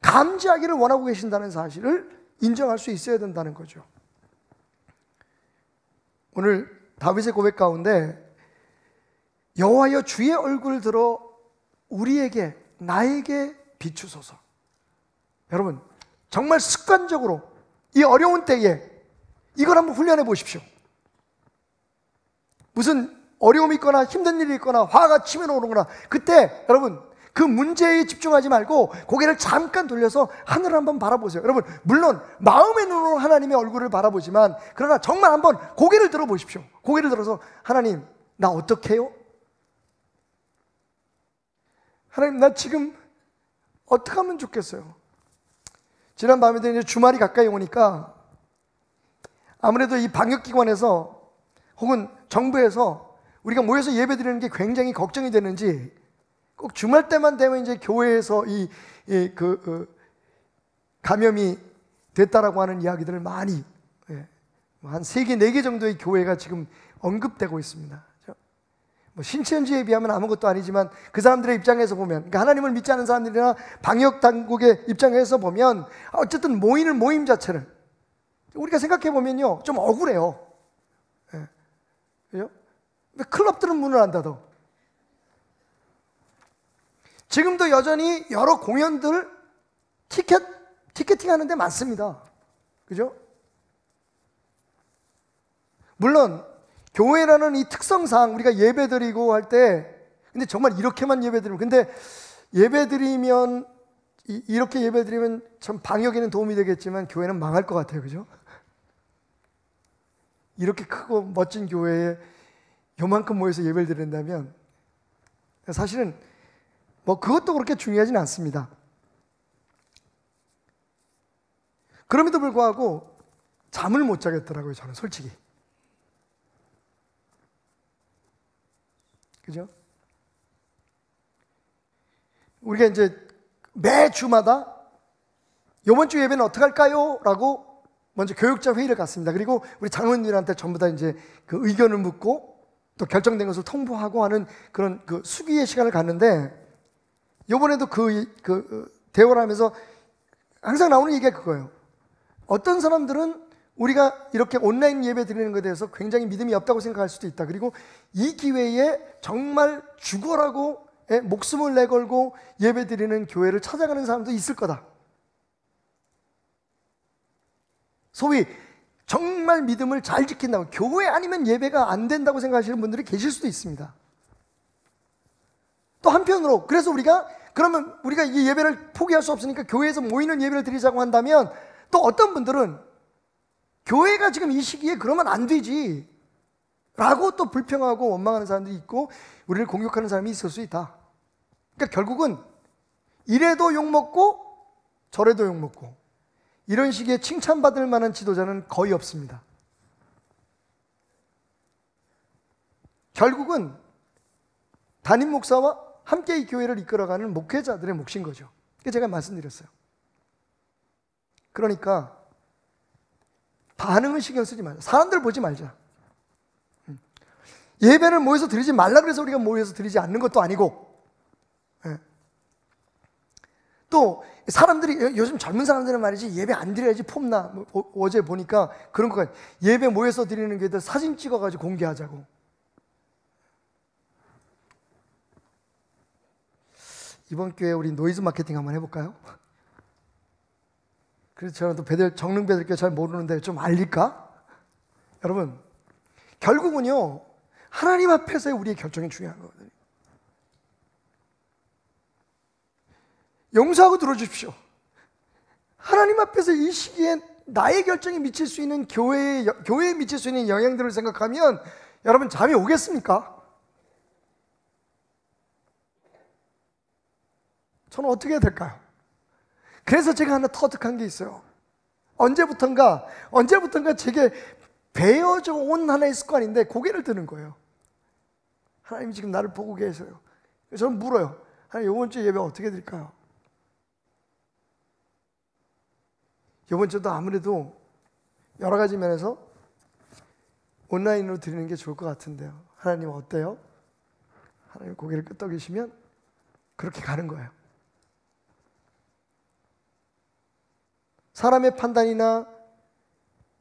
S1: 감지하기를 원하고 계신다는 사실을 인정할 수 있어야 된다는 거죠. 오늘 다윗의 고백 가운데 여호와여 주의 얼굴 들어 우리에게, 나에게 비추소서. 여러분, 정말 습관적으로 이 어려운 때에 이걸 한번 훈련해 보십시오. 무슨 어려움이 있거나 힘든 일이 있거나 화가 치밀어 오르거나 그때 여러분 그 문제에 집중하지 말고 고개를 잠깐 돌려서 하늘을 한번 바라보세요. 여러분, 물론 마음의 눈으로 하나님의 얼굴을 바라보지만 그러나 정말 한번 고개를 들어 보십시오. 고개를 들어서 하나님, 나 어떻게 해요? 하나님, 나 지금 어떻게 하면 좋겠어요? 지난 밤에도 이제 주말이 가까이 오니까 아무래도 이 방역기관에서 혹은 정부에서 우리가 모여서 예배 드리는 게 굉장히 걱정이 되는지 꼭 주말 때만 되면 이제 교회에서 감염이 됐다라고 하는 이야기들을 많이, 한 3개, 4개 정도의 교회가 지금 언급되고 있습니다. 뭐 신천지에 비하면 아무것도 아니지만 그 사람들의 입장에서 보면, 그러니까 하나님을 믿지 않는 사람들이나 방역 당국의 입장에서 보면 어쨌든 모이는 모임 자체를 우리가 생각해 보면요 좀 억울해요. 그죠? 왜 클럽들은 문을 안 닫아? 지금도 여전히 여러 공연들 티켓팅 하는 데 많습니다. 그죠? 물론 교회라는 이 특성상 우리가 예배드리고 할 때 근데 정말 이렇게만 예배드리면, 근데 예배드리면 이렇게 예배드리면 참 방역에는 도움이 되겠지만 교회는 망할 것 같아요. 그죠? 이렇게 크고 멋진 교회에 요만큼 모여서 예배를 드린다면 사실은 뭐 그것도 그렇게 중요하진 않습니다. 그럼에도 불구하고 잠을 못 자겠더라고요, 저는 솔직히. 그죠? 우리가 이제 매 주마다 이번 주 예배는 어떻게 할까요? 라고 먼저 교육자 회의를 갔습니다. 그리고 우리 장로님들한테 전부 다 이제 그 의견을 묻고 또 결정된 것을 통보하고 하는 그런 그 수기의 시간을 갖는데, 이번에도 그 대화를 하면서 항상 나오는 얘기가 그거예요. 어떤 사람들은 우리가 이렇게 온라인 예배 드리는 것에 대해서 굉장히 믿음이 없다고 생각할 수도 있다. 그리고 이 기회에 정말 죽어라고 목숨을 내걸고 예배 드리는 교회를 찾아가는 사람도 있을 거다. 소위 정말 믿음을 잘 지킨다고, 교회 아니면 예배가 안 된다고 생각하시는 분들이 계실 수도 있습니다. 또 한편으로, 그래서 그러면 우리가 이 예배를 포기할 수 없으니까 교회에서 모이는 예배를 드리자고 한다면, 또 어떤 분들은 교회가 지금 이 시기에 그러면 안 되지 라고 또 불평하고 원망하는 사람들이 있고, 우리를 공격하는 사람이 있을 수 있다. 그러니까 결국은 이래도 욕먹고 저래도 욕먹고, 이런 식의 칭찬받을 만한 지도자는 거의 없습니다. 결국은 담임 목사와 함께 이 교회를 이끌어가는 목회자들의 몫인 거죠. 그게 제가 말씀드렸어요. 그러니까 반응을 신경 쓰지 말자. 사람들 보지 말자. 예배를 모여서 드리지 말라 그래서 우리가 모여서 드리지 않는 것도 아니고, 또 사람들이, 요즘 젊은 사람들은 말이지 예배 안 드려야지 폼나. 어제 보니까 그런 거 같아요. 예배 모여서 드리는 게 사진 찍어가지고 공개하자고. 이번 기회에 우리 노이즈 마케팅 한번 해볼까요? 그래서 저는 또 정릉 배들께 잘 모르는데 좀 알릴까? 여러분, 결국은요, 하나님 앞에서의 우리의 결정이 중요한 거거든요. 용서하고 들어주십시오. 하나님 앞에서 이 시기에 나의 결정이 미칠 수 있는 교회에 미칠 수 있는 영향들을 생각하면 여러분 잠이 오겠습니까? 저는 어떻게 해야 될까요? 그래서 제가 하나 터득한 게 있어요. 언제부턴가 제게 배어져 온 하나의 습관인데 고개를 드는 거예요. 하나님이 지금 나를 보고 계세요. 저는 물어요. 하나님, 이번 주 예배 어떻게 드릴까요? 이번 주도 아무래도 여러 가지 면에서 온라인으로 드리는 게 좋을 것 같은데요. 하나님 어때요? 하나님 고개를 끄덕이시면 그렇게 가는 거예요. 사람의 판단이나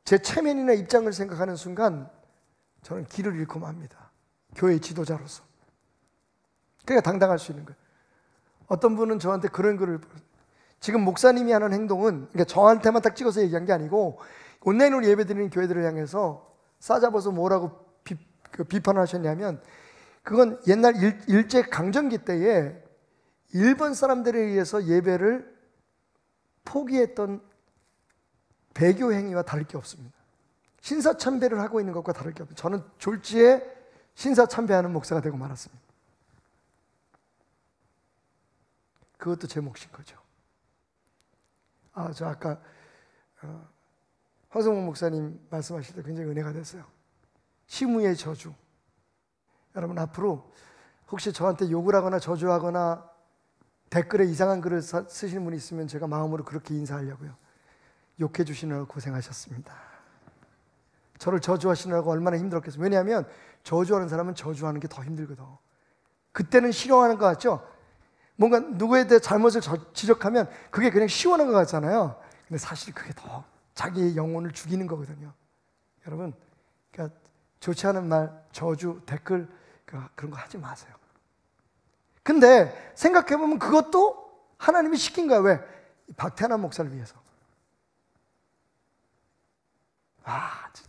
S1: 제 체면이나 입장을 생각하는 순간 저는 길을 잃고 맙니다. 교회 지도자로서. 그러니까 당당할 수 있는 거예요. 어떤 분은 저한테 그런 글을, 지금 목사님이 하는 행동은, 그러니까 저한테만 딱 찍어서 얘기한 게 아니고 온라인으로 예배드리는 교회들을 향해서 싸잡아서 뭐라고 비판을 하셨냐면, 그건 옛날 일제 강점기 때에 일본 사람들에 의해서 예배를 포기했던 배교 행위와 다를 게 없습니다. 신사참배를 하고 있는 것과 다를 게 없습니다. 저는 졸지에 신사참배하는 목사가 되고 말았습니다. 그것도 제 몫인 거죠. 저 아까 황성문 목사님 말씀하실 때 굉장히 은혜가 됐어요. 시무의 저주. 여러분, 앞으로 혹시 저한테 욕을 하거나 저주하거나 댓글에 이상한 글을 쓰시는 분이 있으면 제가 마음으로 그렇게 인사하려고요. 욕해 주시느라고 고생하셨습니다. 저를 저주하시느라고 얼마나 힘들었겠어요. 왜냐하면 저주하는 사람은 저주하는 게 더 힘들거든. 그때는 싫어하는 것 같죠? 뭔가 누구에 대해 잘못을 지적하면 그게 그냥 시원한 것 같잖아요. 근데 사실 그게 더 자기의 영혼을 죽이는 거거든요. 여러분, 그러니까 좋지 않은 말, 저주, 댓글 그런 거 하지 마세요. 근데 생각해보면 그것도 하나님이 시킨 거야. 왜? 박태환 목사를 위해서.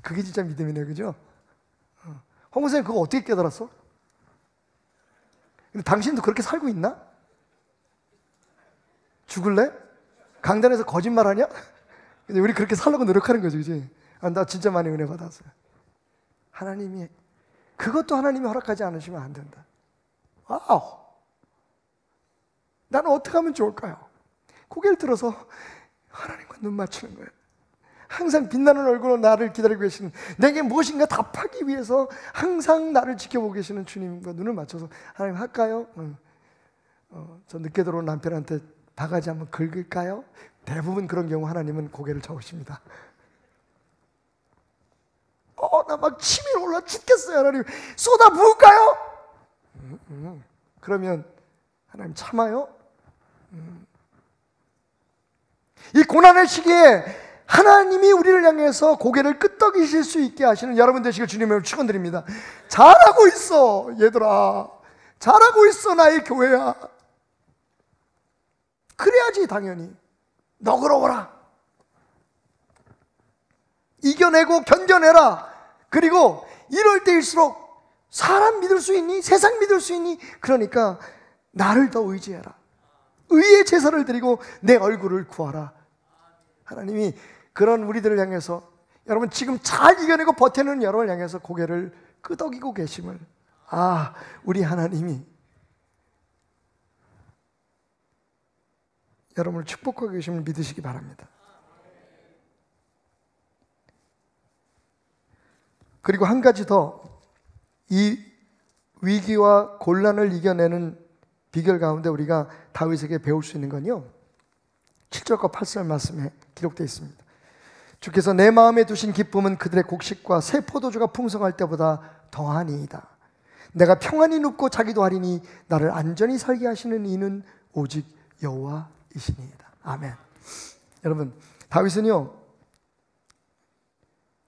S1: 그게 진짜 믿음이네, 그죠? 홍 선생님 그거 어떻게 깨달았어? 근데 당신도 그렇게 살고 있나? 죽을래? 강단에서 거짓말하냐? 근데 우리 그렇게 살려고 노력하는 거지, 그지? 나 진짜 많이 은혜 받았어요. 하나님이, 그것도 하나님이 허락하지 않으시면 안 된다. 나는 어떻게 하면 좋을까요? 고개를 들어서 하나님과 눈 맞추는 거예요. 항상 빛나는 얼굴로 나를 기다리고 계시는, 내게 무엇인가 답하기 위해서 항상 나를 지켜보고 계시는 주님과 눈을 맞춰서 하나님 할까요? 저 늦게 들어온 남편한테 바가지 한번 긁을까요? 대부분 그런 경우 하나님은 고개를 저으십니다. 나 막 침이 올라 죽겠어요. 하나님 쏟아 부을까요? 그러면 하나님 참아요? 이 고난의 시기에 하나님이 우리를 향해서 고개를 끄덕이실 수 있게 하시는 여러분 되시길 주님을 축원드립니다. 잘하고 있어 얘들아, 잘하고 있어 나의 교회야. 그래야지 당연히 너그러워라, 이겨내고 견뎌내라. 그리고 이럴 때일수록 사람 믿을 수 있니? 세상 믿을 수 있니? 그러니까 나를 더 의지해라. 의의 제사를 드리고 내 얼굴을 구하라. 하나님이 그런 우리들을 향해서, 여러분 지금 잘 이겨내고 버티는 여러분을 향해서 고개를 끄덕이고 계심을, 우리 하나님이 여러분을 축복하고 계심을 믿으시기 바랍니다. 그리고 한 가지 더, 이 위기와 곤란을 이겨내는 비결 가운데 우리가 다윗에게 배울 수 있는 건요, 7절과 8절 말씀에 기록되어 있습니다. 주께서 내 마음에 두신 기쁨은 그들의 곡식과 새 포도주가 풍성할 때보다 더하니이다. 내가 평안히 눕고 자기도 하리니 나를 안전히 살게 하시는 이는 오직 여호와이시니이다. 아멘. 여러분, 다윗은요,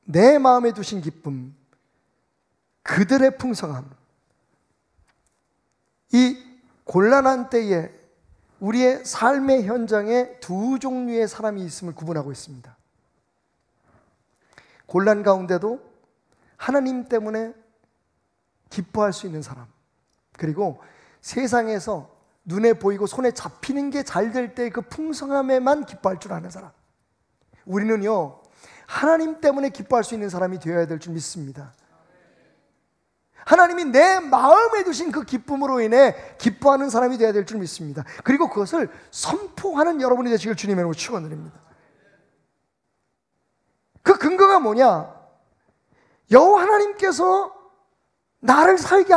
S1: 내 마음에 두신 기쁨, 그들의 풍성함, 이 곤란한 때에 우리의 삶의 현장에 두 종류의 사람이 있음을 구분하고 있습니다. 곤란 가운데도 하나님 때문에 기뻐할 수 있는 사람, 그리고 세상에서 눈에 보이고 손에 잡히는 게 잘 될 때 그 풍성함에만 기뻐할 줄 아는 사람. 우리는요, 하나님 때문에 기뻐할 수 있는 사람이 되어야 될 줄 믿습니다. 하나님이 내 마음에 두신 그 기쁨으로 인해 기뻐하는 사람이 되어야 될 줄 믿습니다. 그리고 그것을 선포하는 여러분이 되시길 주님의 이름으로 축원드립니다. 그 근거가 뭐냐? 여호와 하나님께서 나를 살게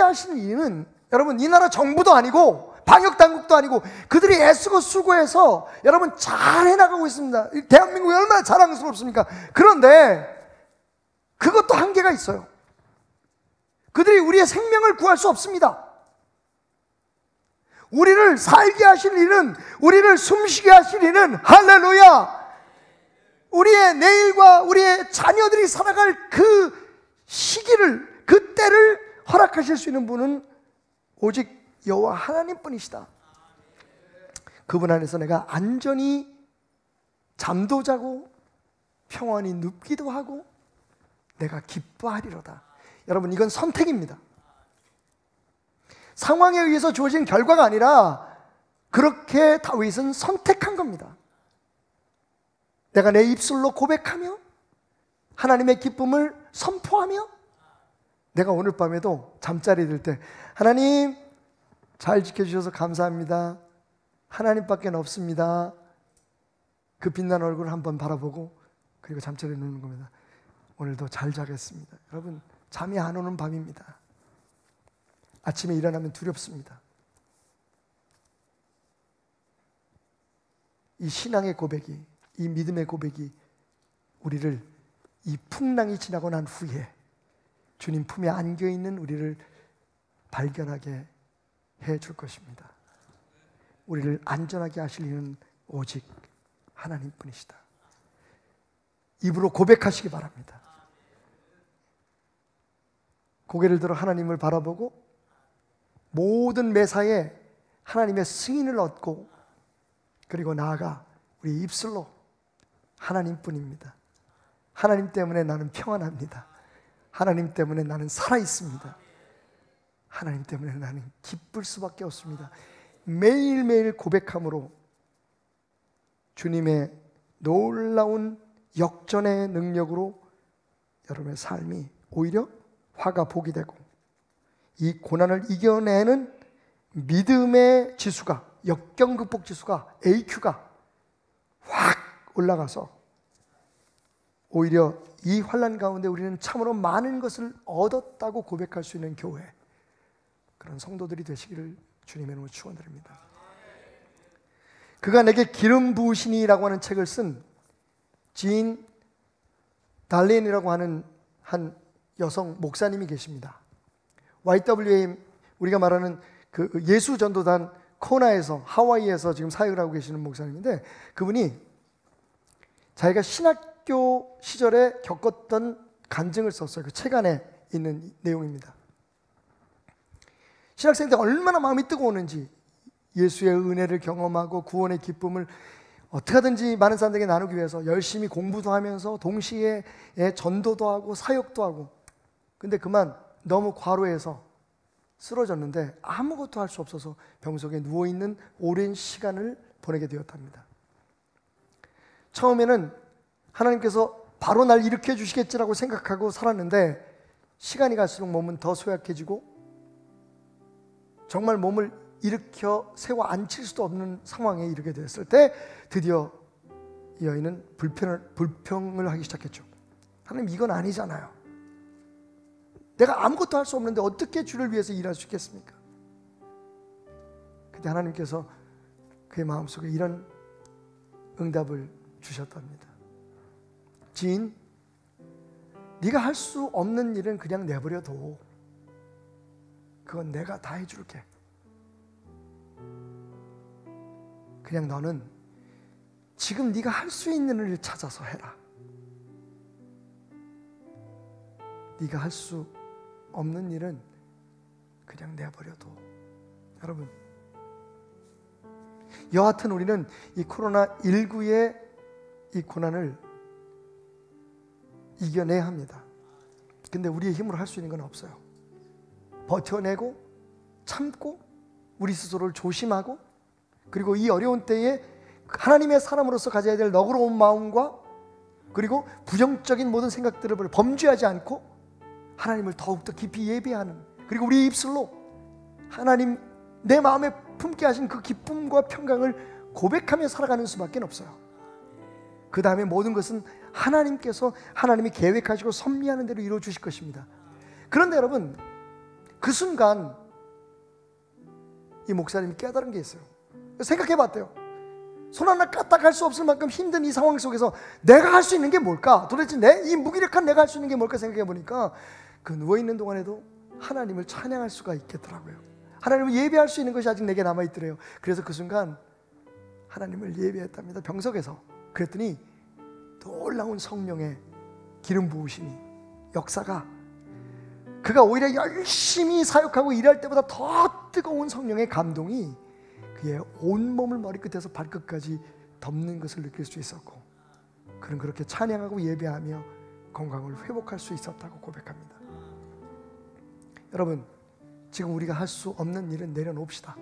S1: 하시는 이유는, 여러분 이 나라 정부도 아니고 방역 당국도 아니고 그들이 애쓰고 수고해서 여러분 잘 해나가고 있습니다. 대한민국이 얼마나 자랑스럽습니까? 그런데 그것도 한계가 있어요. 그들이 우리의 생명을 구할 수 없습니다. 우리를 살게 하실 이는, 우리를 숨쉬게 하실 이는, 할렐루야, 우리의 내일과 우리의 자녀들이 살아갈 그 시기를, 그 때를 허락하실 수 있는 분은 오직 여호와 하나님뿐이시다. 그분 안에서 내가 안전히 잠도 자고 평안히 눕기도 하고 내가 기뻐하리로다. 여러분, 이건 선택입니다. 상황에 의해서 주어진 결과가 아니라 그렇게 다윗은 선택한 겁니다. 내가 내 입술로 고백하며 하나님의 기쁨을 선포하며, 내가 오늘 밤에도 잠자리 들 때 하나님 잘 지켜주셔서 감사합니다, 하나님밖에 없습니다, 그 빛나는 얼굴을 한번 바라보고 그리고 잠자리에 누는 겁니다. 오늘도 잘 자겠습니다. 여러분, 잠이 안 오는 밤입니다. 아침에 일어나면 두렵습니다. 이 신앙의 고백이, 이 믿음의 고백이 우리를 이 풍랑이 지나고 난 후에 주님 품에 안겨있는 우리를 발견하게 해줄 것입니다. 우리를 안전하게 하실 이는 오직 하나님뿐이시다. 입으로 고백하시기 바랍니다. 고개를 들어 하나님을 바라보고 모든 매사에 하나님의 승인을 얻고, 그리고 나아가 우리 입술로 하나님뿐입니다, 하나님 때문에 나는 평안합니다, 하나님 때문에 나는 살아있습니다, 하나님 때문에 나는 기쁠 수밖에 없습니다, 매일매일 고백함으로 주님의 놀라운 역전의 능력으로 여러분의 삶이 오히려 화가 복이 되고, 이 고난을 이겨내는 믿음의 지수가, 역경 극복 지수가, AQ가 확 올라가서 오히려 이 환난 가운데 우리는 참으로 많은 것을 얻었다고 고백할 수 있는 교회, 그런 성도들이 되시기를 주님의 이름으로 축원드립니다. 그가 내게 기름 부으시니라고 하는 책을 쓴 지인 달렌이라고 하는 한 여성 목사님이 계십니다. YWAM, 우리가 말하는 그 예수 전도단 코나에서, 하와이에서 지금 사역을 하고 계시는 목사님인데, 그분이 자기가 신학교 시절에 겪었던 간증을 썼어요. 그 책 안에 있는 내용입니다. 신학생 때 얼마나 마음이 뜨거웠는지, 예수의 은혜를 경험하고 구원의 기쁨을 어떻게 하든지 많은 사람들에게 나누기 위해서 열심히 공부도 하면서 동시에 전도도 하고 사역도 하고, 근데 그만 너무 과로해서 쓰러졌는데 아무것도 할 수 없어서 병석에 누워있는 오랜 시간을 보내게 되었답니다. 처음에는 하나님께서 바로 날 일으켜 주시겠지라고 생각하고 살았는데, 시간이 갈수록 몸은 더 소약해지고 정말 몸을 일으켜 세워 앉힐 수도 없는 상황에 이르게 됐을 때 드디어 이 여인은 불평을 하기 시작했죠. 하나님, 이건 아니잖아요. 내가 아무것도 할 수 없는데 어떻게 주를 위해서 일할 수 있겠습니까? 그때 하나님께서 그의 마음속에 이런 응답을 주셨답니다. 지인, 네가 할 수 없는 일은 그냥 내버려둬. 그건 내가 다 해줄게. 그냥 너는 지금 네가 할 수 있는 일을 찾아서 해라. 네가 할 수 없는 일은 그냥 내버려둬. 여러분, 여하튼 우리는 이 코로나19의 이 고난을 이겨내야 합니다. 근데 우리의 힘으로 할 수 있는 건 없어요. 버텨내고 참고 우리 스스로를 조심하고, 그리고 이 어려운 때에 하나님의 사람으로서 가져야 될 너그러운 마음과 그리고 부정적인 모든 생각들을 범죄하지 않고 하나님을 더욱더 깊이 예배하는, 그리고 우리 입술로 하나님 내 마음에 품게 하신 그 기쁨과 평강을 고백하며 살아가는 수밖에 없어요. 그 다음에 모든 것은 하나님께서 하나님이 계획하시고 섭리하는 대로 이루어 주실 것입니다. 그런데 여러분, 그 순간 이 목사님이 깨달은 게 있어요. 생각해 봤대요. 손 하나 까딱할 수 없을 만큼 힘든 이 상황 속에서 내가 할 수 있는 게 뭘까? 도대체 이 무기력한 내가 할 수 있는 게 뭘까 생각해 보니까 그 누워있는 동안에도 하나님을 찬양할 수가 있겠더라고요. 하나님을 예배할 수 있는 것이 아직 내게 남아있더래요. 그래서 그 순간 하나님을 예배했답니다. 병석에서. 그랬더니 놀라운 성령의 기름 부으심이, 역사가, 그가 오히려 열심히 사역하고 일할 때보다 더 뜨거운 성령의 감동이 그의 온몸을 머리끝에서 발끝까지 덮는 것을 느낄 수 있었고, 그는 그렇게 찬양하고 예배하며 건강을 회복할 수 있었다고 고백합니다. 여러분, 지금 우리가 할 수 없는 일은 내려놓읍시다.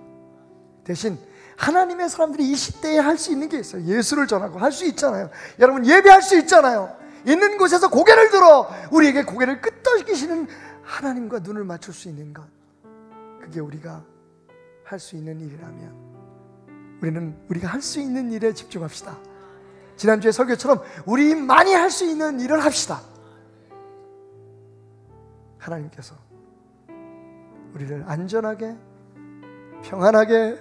S1: 대신 하나님의 사람들이 이 시대에 할 수 있는 게 있어요. 예수를 전하고 할 수 있잖아요. 여러분, 예배할 수 있잖아요. 있는 곳에서 고개를 들어 우리에게 고개를 끄덕이시는 하나님과 눈을 맞출 수 있는 것, 그게 우리가 할 수 있는 일이라면 우리는 우리가 할 수 있는 일에 집중합시다. 지난주에 설교처럼 우리 많이 할 수 있는 일을 합시다. 하나님께서 우리를 안전하게, 평안하게,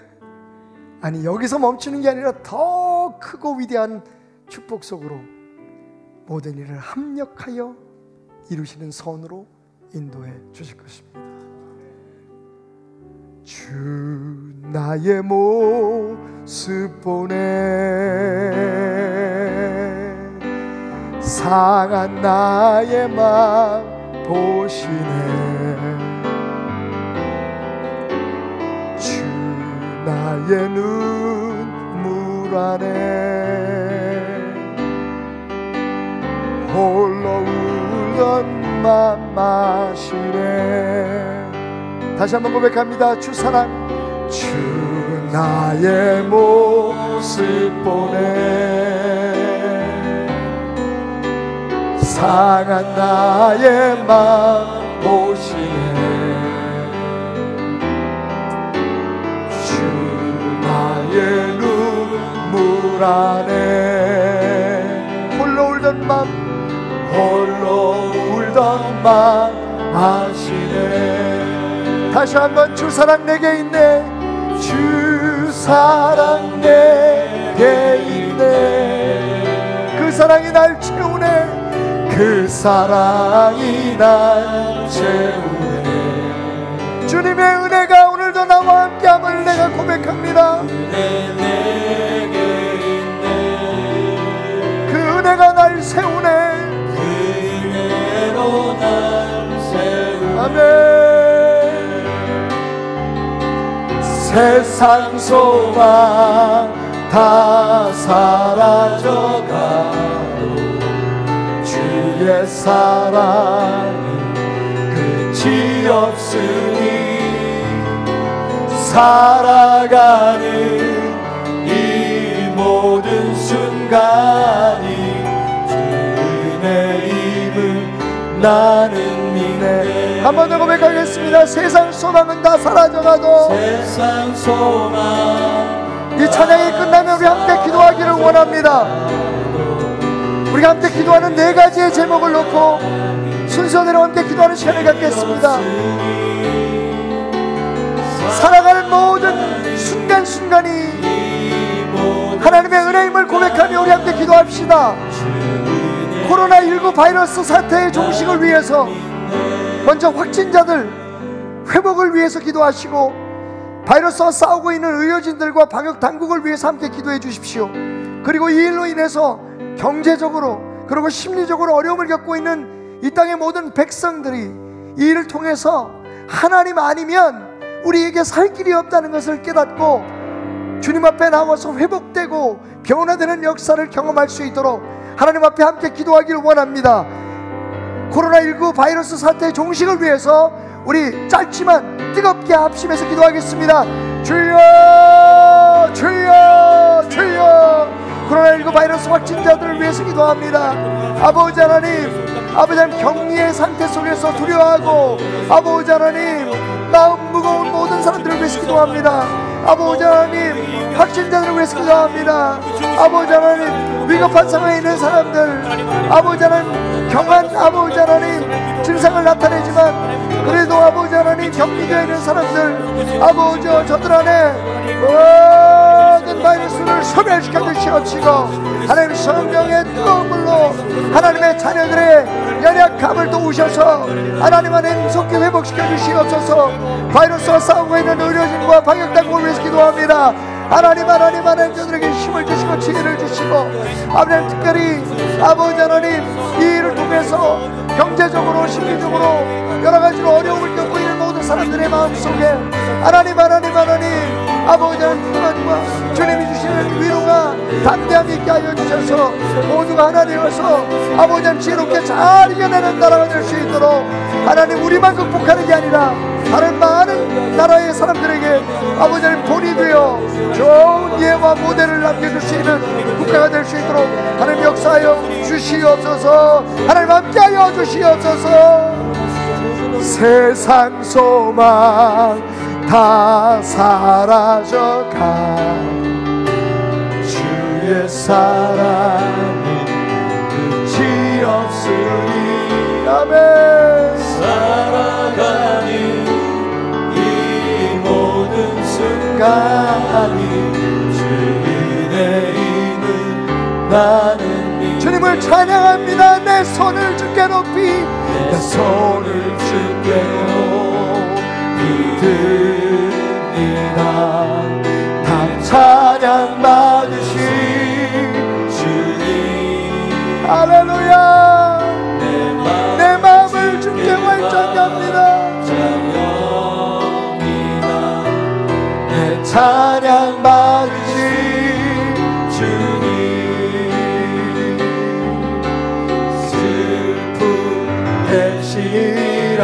S1: 아니 여기서 멈추는 게 아니라 더 크고 위대한 축복 속으로 모든 일을 합력하여 이루시는 선으로 인도해 주실 것입니다. 주 나의 모습 보네, 상한 나의 맘 보시네, 주 나의 눈물 안에 홀로 울던 맘 마시네. 다시 한번 고백합니다. 주 사랑, 주 나의 모습 보네, 상한 나의 맘 보시네, 주 나의 눈물 안에 홀로 울던 맘, 홀로 울던 맘 아시네. 다시 한번, 주 사랑 내게 있네, 주 사랑 내게 있네, 그 사랑이 날 채우네, 그 그 사랑이 날 채우네. 주님의 은혜가 오늘도 나와 함께함을 내가 고백합니다. 그 은혜가 날 세우네. 아멘. 세상 소망 다 사라져가도 주의 사랑은 끝이 없으니 살아가는 이 모든 순간이 주 은혜임을 나는 믿네. 한 번 더 고백하겠습니다. 세상 소망은 다 사라져가도 세상 소망. 이 찬양이 끝나면 우리 함께 기도하기를 원합니다. 우리가 함께 기도하는 4가지의 제목을 놓고 순서대로 함께 기도하는 시간을 갖겠습니다. 살아가는 모든 순간순간이 하나님의 은혜임을 고백하며 우리 함께 기도합시다. 코로나19 바이러스 사태의 종식을 위해서 먼저 확진자들 회복을 위해서 기도하시고, 바이러스와 싸우고 있는 의료진들과 방역당국을 위해서 함께 기도해 주십시오. 그리고 이 일로 인해서 경제적으로 그리고 심리적으로 어려움을 겪고 있는 이 땅의 모든 백성들이 이 일을 통해서 하나님 아니면 우리에게 살 길이 없다는 것을 깨닫고 주님 앞에 나와서 회복되고 변화되는 역사를 경험할 수 있도록 하나님 앞에 함께 기도하기를 원합니다. 코로나19 바이러스 사태의 종식을 위해서 우리 짧지만 뜨겁게 합심해서 기도하겠습니다. 주여 주여 주여. 코로나19 바이러스 확진자들을 위해서 기도합니다. 아버지 하나님, 아버지 하나님, 격리의 상태 속에서 두려워하고 아버지 하나님 마음 무거운 모든 사람들을 위해서 기도합니다. 아버지 하나님, 확진자들을 위해서 기도합니다. 아버지 하나님, 위급한 상황에 있는 사람들, 아버지 하나님, 경한 아버지 하나님 증상을 나타내지만 그래도 아버지 하나님 격리되어 있는 사람들, 아버지 저들 안에 모든 바이러스를 소멸시켜 주시옵시고 하나님 성령의 뜨거운 물로 하나님의 자녀들의 연약함을 도우셔서 하나님 안에 속히 회복시켜 주시옵소서. 바이러스와 싸우고 있는 의료진과 방역당국을 위해서 기도합니다. 하나님 저들에게 힘을 주시고 지혜를 주시고 아버지 특별히 아버지 하나님 이 일을 통해서 경제적으로 심리적으로 여러가지로 어려움을 겪고 있는 모든 사람들의 마음속에 하나님 아버지 하나님과 주님이 주시는 위로가 담대함이 있게 하여 주셔서 모두가 하나님께서 아버지 하나님 지혜롭게 잘 이겨내는 나라가 될 수 있도록 하나님 우리만 극복하는 게 아니라 다른 많은 나라의 사람들에게 아버지 하나님 본이 되어 좋은 예와 모델을 남겨줄 수 있는 국가가 될 수 있도록 하나님 역사하여 주시옵소서. 하나님 함께하여 주시옵소서. 세상 소망 다 사라져가 주의 사랑은 끝이 없으니 아멘. 살아가는 이 모든 순간이 주의 이름을 나는 주님을 찬양합니다. 내 손을 주께 높이 내 손을 주께 높이 듭니다. 다 찬양 받으신 주님 할렐루야. 내 마음을 주께 활짝 엽니다. 내 찬양 받으신 주님 슬픔 대신이라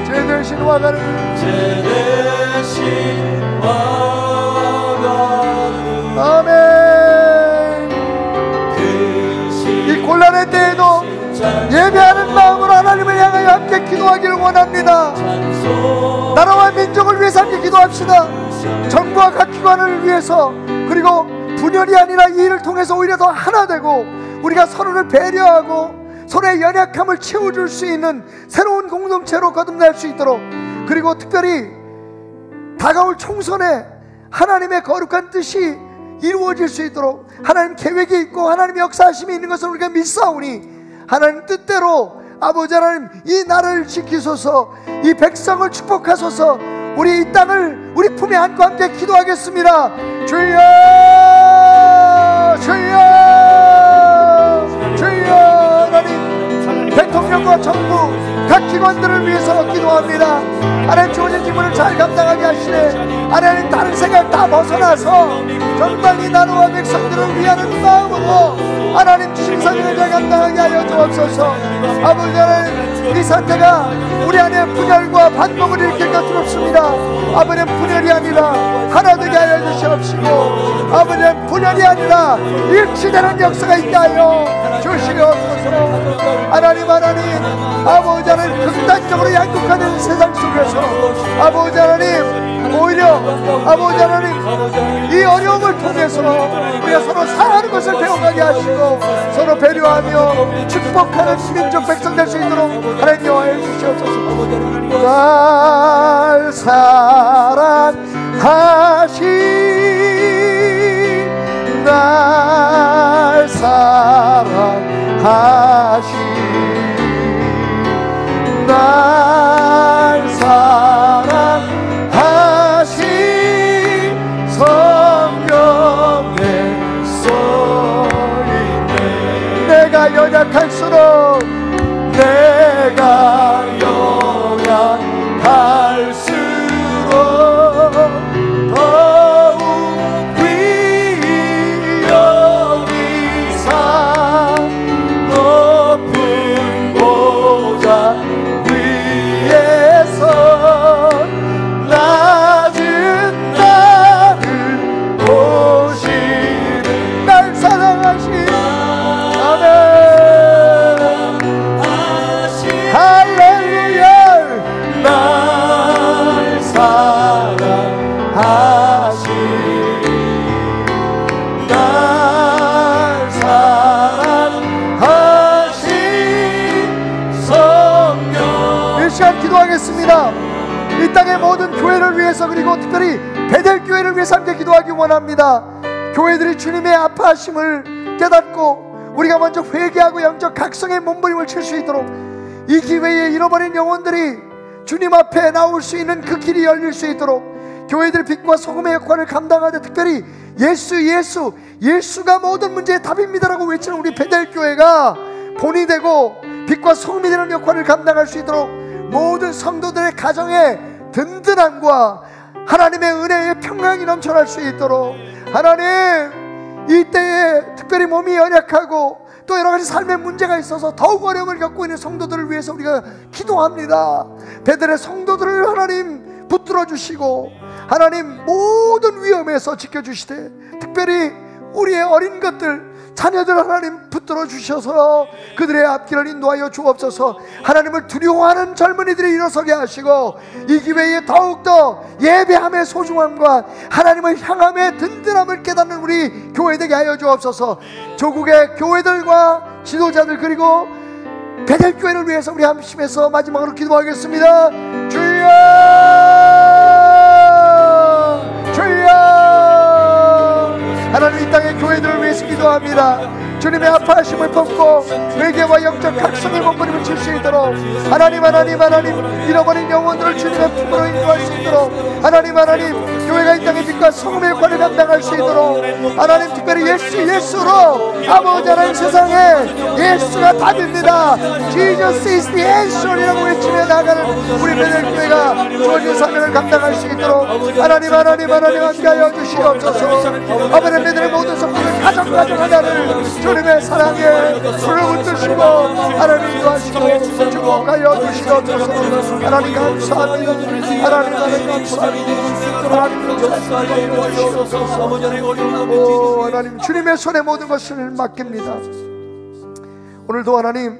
S1: 제 대신 와가는 제 대신 와가는 아멘. 이 곤란의 때에도 예배하는 마음으로 하나님을 향하여 함께 기도하기를 원합니다. 나라와 민족을 위해서 함께 기도합시다. 정부와 각 기관을 위해서 그리고 분열이 아니라 이 일을 통해서 오히려 더 하나 되고 우리가 서로를 배려하고 서로의 연약함을 채워줄 수 있는 새로운 공동체로 거듭날 수 있도록 그리고 특별히 다가올 총선에 하나님의 거룩한 뜻이 이루어질 수 있도록 하나님 계획이 있고 하나님 역사하심이 있는 것을 우리가 믿사오니 하나님 뜻대로 아버지 하나님 이 나라를 지키소서, 이 백성을 축복하소서. 우리 이 땅을 우리 품에 안고 함께 기도하겠습니다. 주여 주여 주여. 하나님 대통령과 정부 각 기관들을 위해서 기도합니다. 하나님 주어진 직분을 잘 감당하게 하시네. 하나님 다른 생각 다 벗어나서 정말 이 나라와 백성들을 위하는 마음으로 하나님 주신 사명을 잘 감당하게 하여 주옵소서. 아버지 하나님 이 사태가 우리 안에 분열과 반목을 일으킬까 두렵습니다. 아버지 분열이 아니라 하나 되게 하여 주시옵시고, 아버지 분열이 아니라 일치되는 역사가 있게 하여 주시옵소서. 하나님 아버지 하나님 극단적으로 양극화된 세상 속에서 아버지 하나님 오히려 아버지 하나님 이 어려움을 통해서 우리가 서로 사랑하는 것을 배워가게 하시고 서로 배려하며 축복하는 민족 백성 될 수 있도록 하나님 여호와여 주시옵소서. 날 사랑하시 날 사랑하시 날 사랑하시 성경에 써있네. 내가 연약할수록 내가 연약할수록 더욱 귀히 여기사 높은 보좌 위에서 낮은 나를 보시는 날 사랑하신 아멘 할렐루야. 날 사랑하신 날 사랑하신 성령. 이 시간 기도하겠습니다. 이 땅의 모든 교회를 위해서 그리고 특별히 베델 교회를 위해서 함께 기도하기 원합니다. 교회들이 주님의 아파하심을 깨닫고 우리가 먼저 회개하고 영적 각성의 몸부림을 칠 수 있도록 이 기회에 잃어버린 영혼들이 주님 앞에 나올 수 있는 그 길이 열릴 수 있도록 교회들의 빛과 소금의 역할을 감당하되 특별히 예수가 모든 문제의 답입니다라고 외치는 우리 베델 교회가 본이 되고 빛과 소금이 되는 역할을 감당할 수 있도록 모든 성도들의 가정에 든든함과 하나님의 은혜의 평강이 넘쳐날 수 있도록 하나님 이때에 특별히 몸이 연약하고 또 여러가지 삶의 문제가 있어서 더욱 어려움을 겪고 있는 성도들을 위해서 우리가 기도합니다. 베델의 성도들을 하나님 붙들어 주시고 하나님 모든 위험에서 지켜주시되 특별히 우리의 어린 것들 자녀들 하나님 붙들어 주셔서 그들의 앞길을 인도하여 주옵소서. 하나님을 두려워하는 젊은이들이 일어서게 하시고 이 기회에 더욱더 예배함의 소중함과 하나님을 향함의 든든함을 깨닫는 우리 교회 되게 하여 주옵소서. 조국의 교회들과 지도자들 그리고 베델 교회를 위해서 우리 함심에서 마지막으로 기도하겠습니다. 주여 주여. 하나님 이 땅의 교회들을 위해서 기도합니다. 주님의 아파하심을 벗고 회개와 영적 각성의 몸부림을 칠 수 있도록 하나님 잃어버린 영혼들을 주님의 품으로 인도할 수 있도록 하나님 교회가 이 땅의 빛과 소금의 역할을 감당할 수 있도록 하나님 특별히 예수로 아버지 하나님 세상에 예수가 답입니다. Jesus is the answer이라고 외치며 나가는 우리 베델 교회가 주어진 사명을 감당할 수 있도록 하나님 함께하여 주시옵소서. 아버지 베델의 모든 성도들 가정 하나를 주님의 사랑에 불을 붙드시고 하나님 인도하시고 축복하여 주시옵소서. 하나님 감사합니다. 하나님 하나님 주님의 손에 모든 것을 맡깁니다. 오늘도 하나님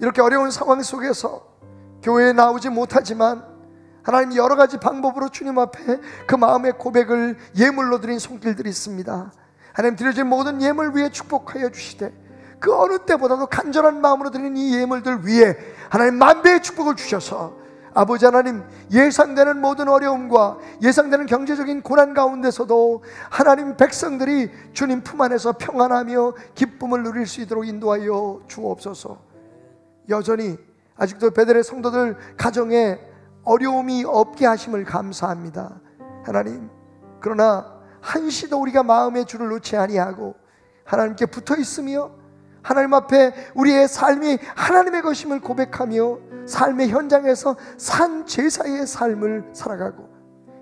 S1: 이렇게 어려운 상황 속에서 교회에 나오지 못하지만 하나님 여러 가지 방법으로 주님 앞에 그 마음의 고백을 예물로 드린 손길들이 있습니다. 하나님 드려진 모든 예물 위에 축복하여 주시되 그 어느 때보다도 간절한 마음으로 드린 이 예물들 위에 하나님 만배의 축복을 주셔서 아버지 하나님, 예상되는 모든 어려움과 예상되는 경제적인 고난 가운데서도 하나님 백성들이 주님 품 안에서 평안하며 기쁨을 누릴 수 있도록 인도하여 주옵소서. 여전히 아직도 베델의 성도들 가정에 어려움이 없게 하심을 감사합니다. 하나님, 그러나 한시도 우리가 마음의 줄을 놓지 아니하고 하나님께 붙어 있으며 하나님 앞에 우리의 삶이 하나님의 것임을 고백하며 삶의 현장에서 산 제사의 삶을 살아가고,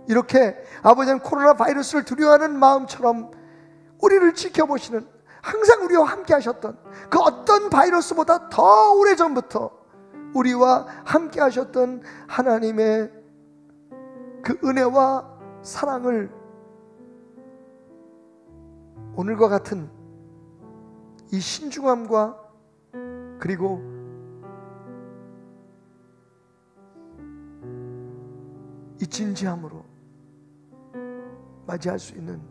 S1: 이렇게 아버지는 코로나 바이러스를 두려워하는 마음처럼 우리를 지켜보시는, 항상 우리와 함께 하셨던 그 어떤 바이러스보다 더 오래전부터 우리와 함께 하셨던 하나님의 그 은혜와 사랑을 오늘과 같은 이 신중함과 그리고 이 진지함으로 맞이할 수 있는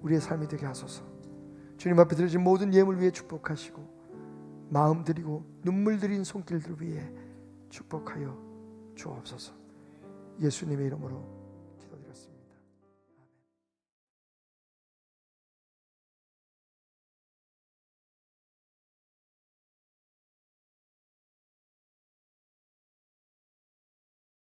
S1: 우리의 삶이 되게 하소서. 주님 앞에 드려진 모든 예물 위해 축복하시고 마음 드리고 눈물 들인 손길들 위해 축복하여 주옵소서. 예수님의 이름으로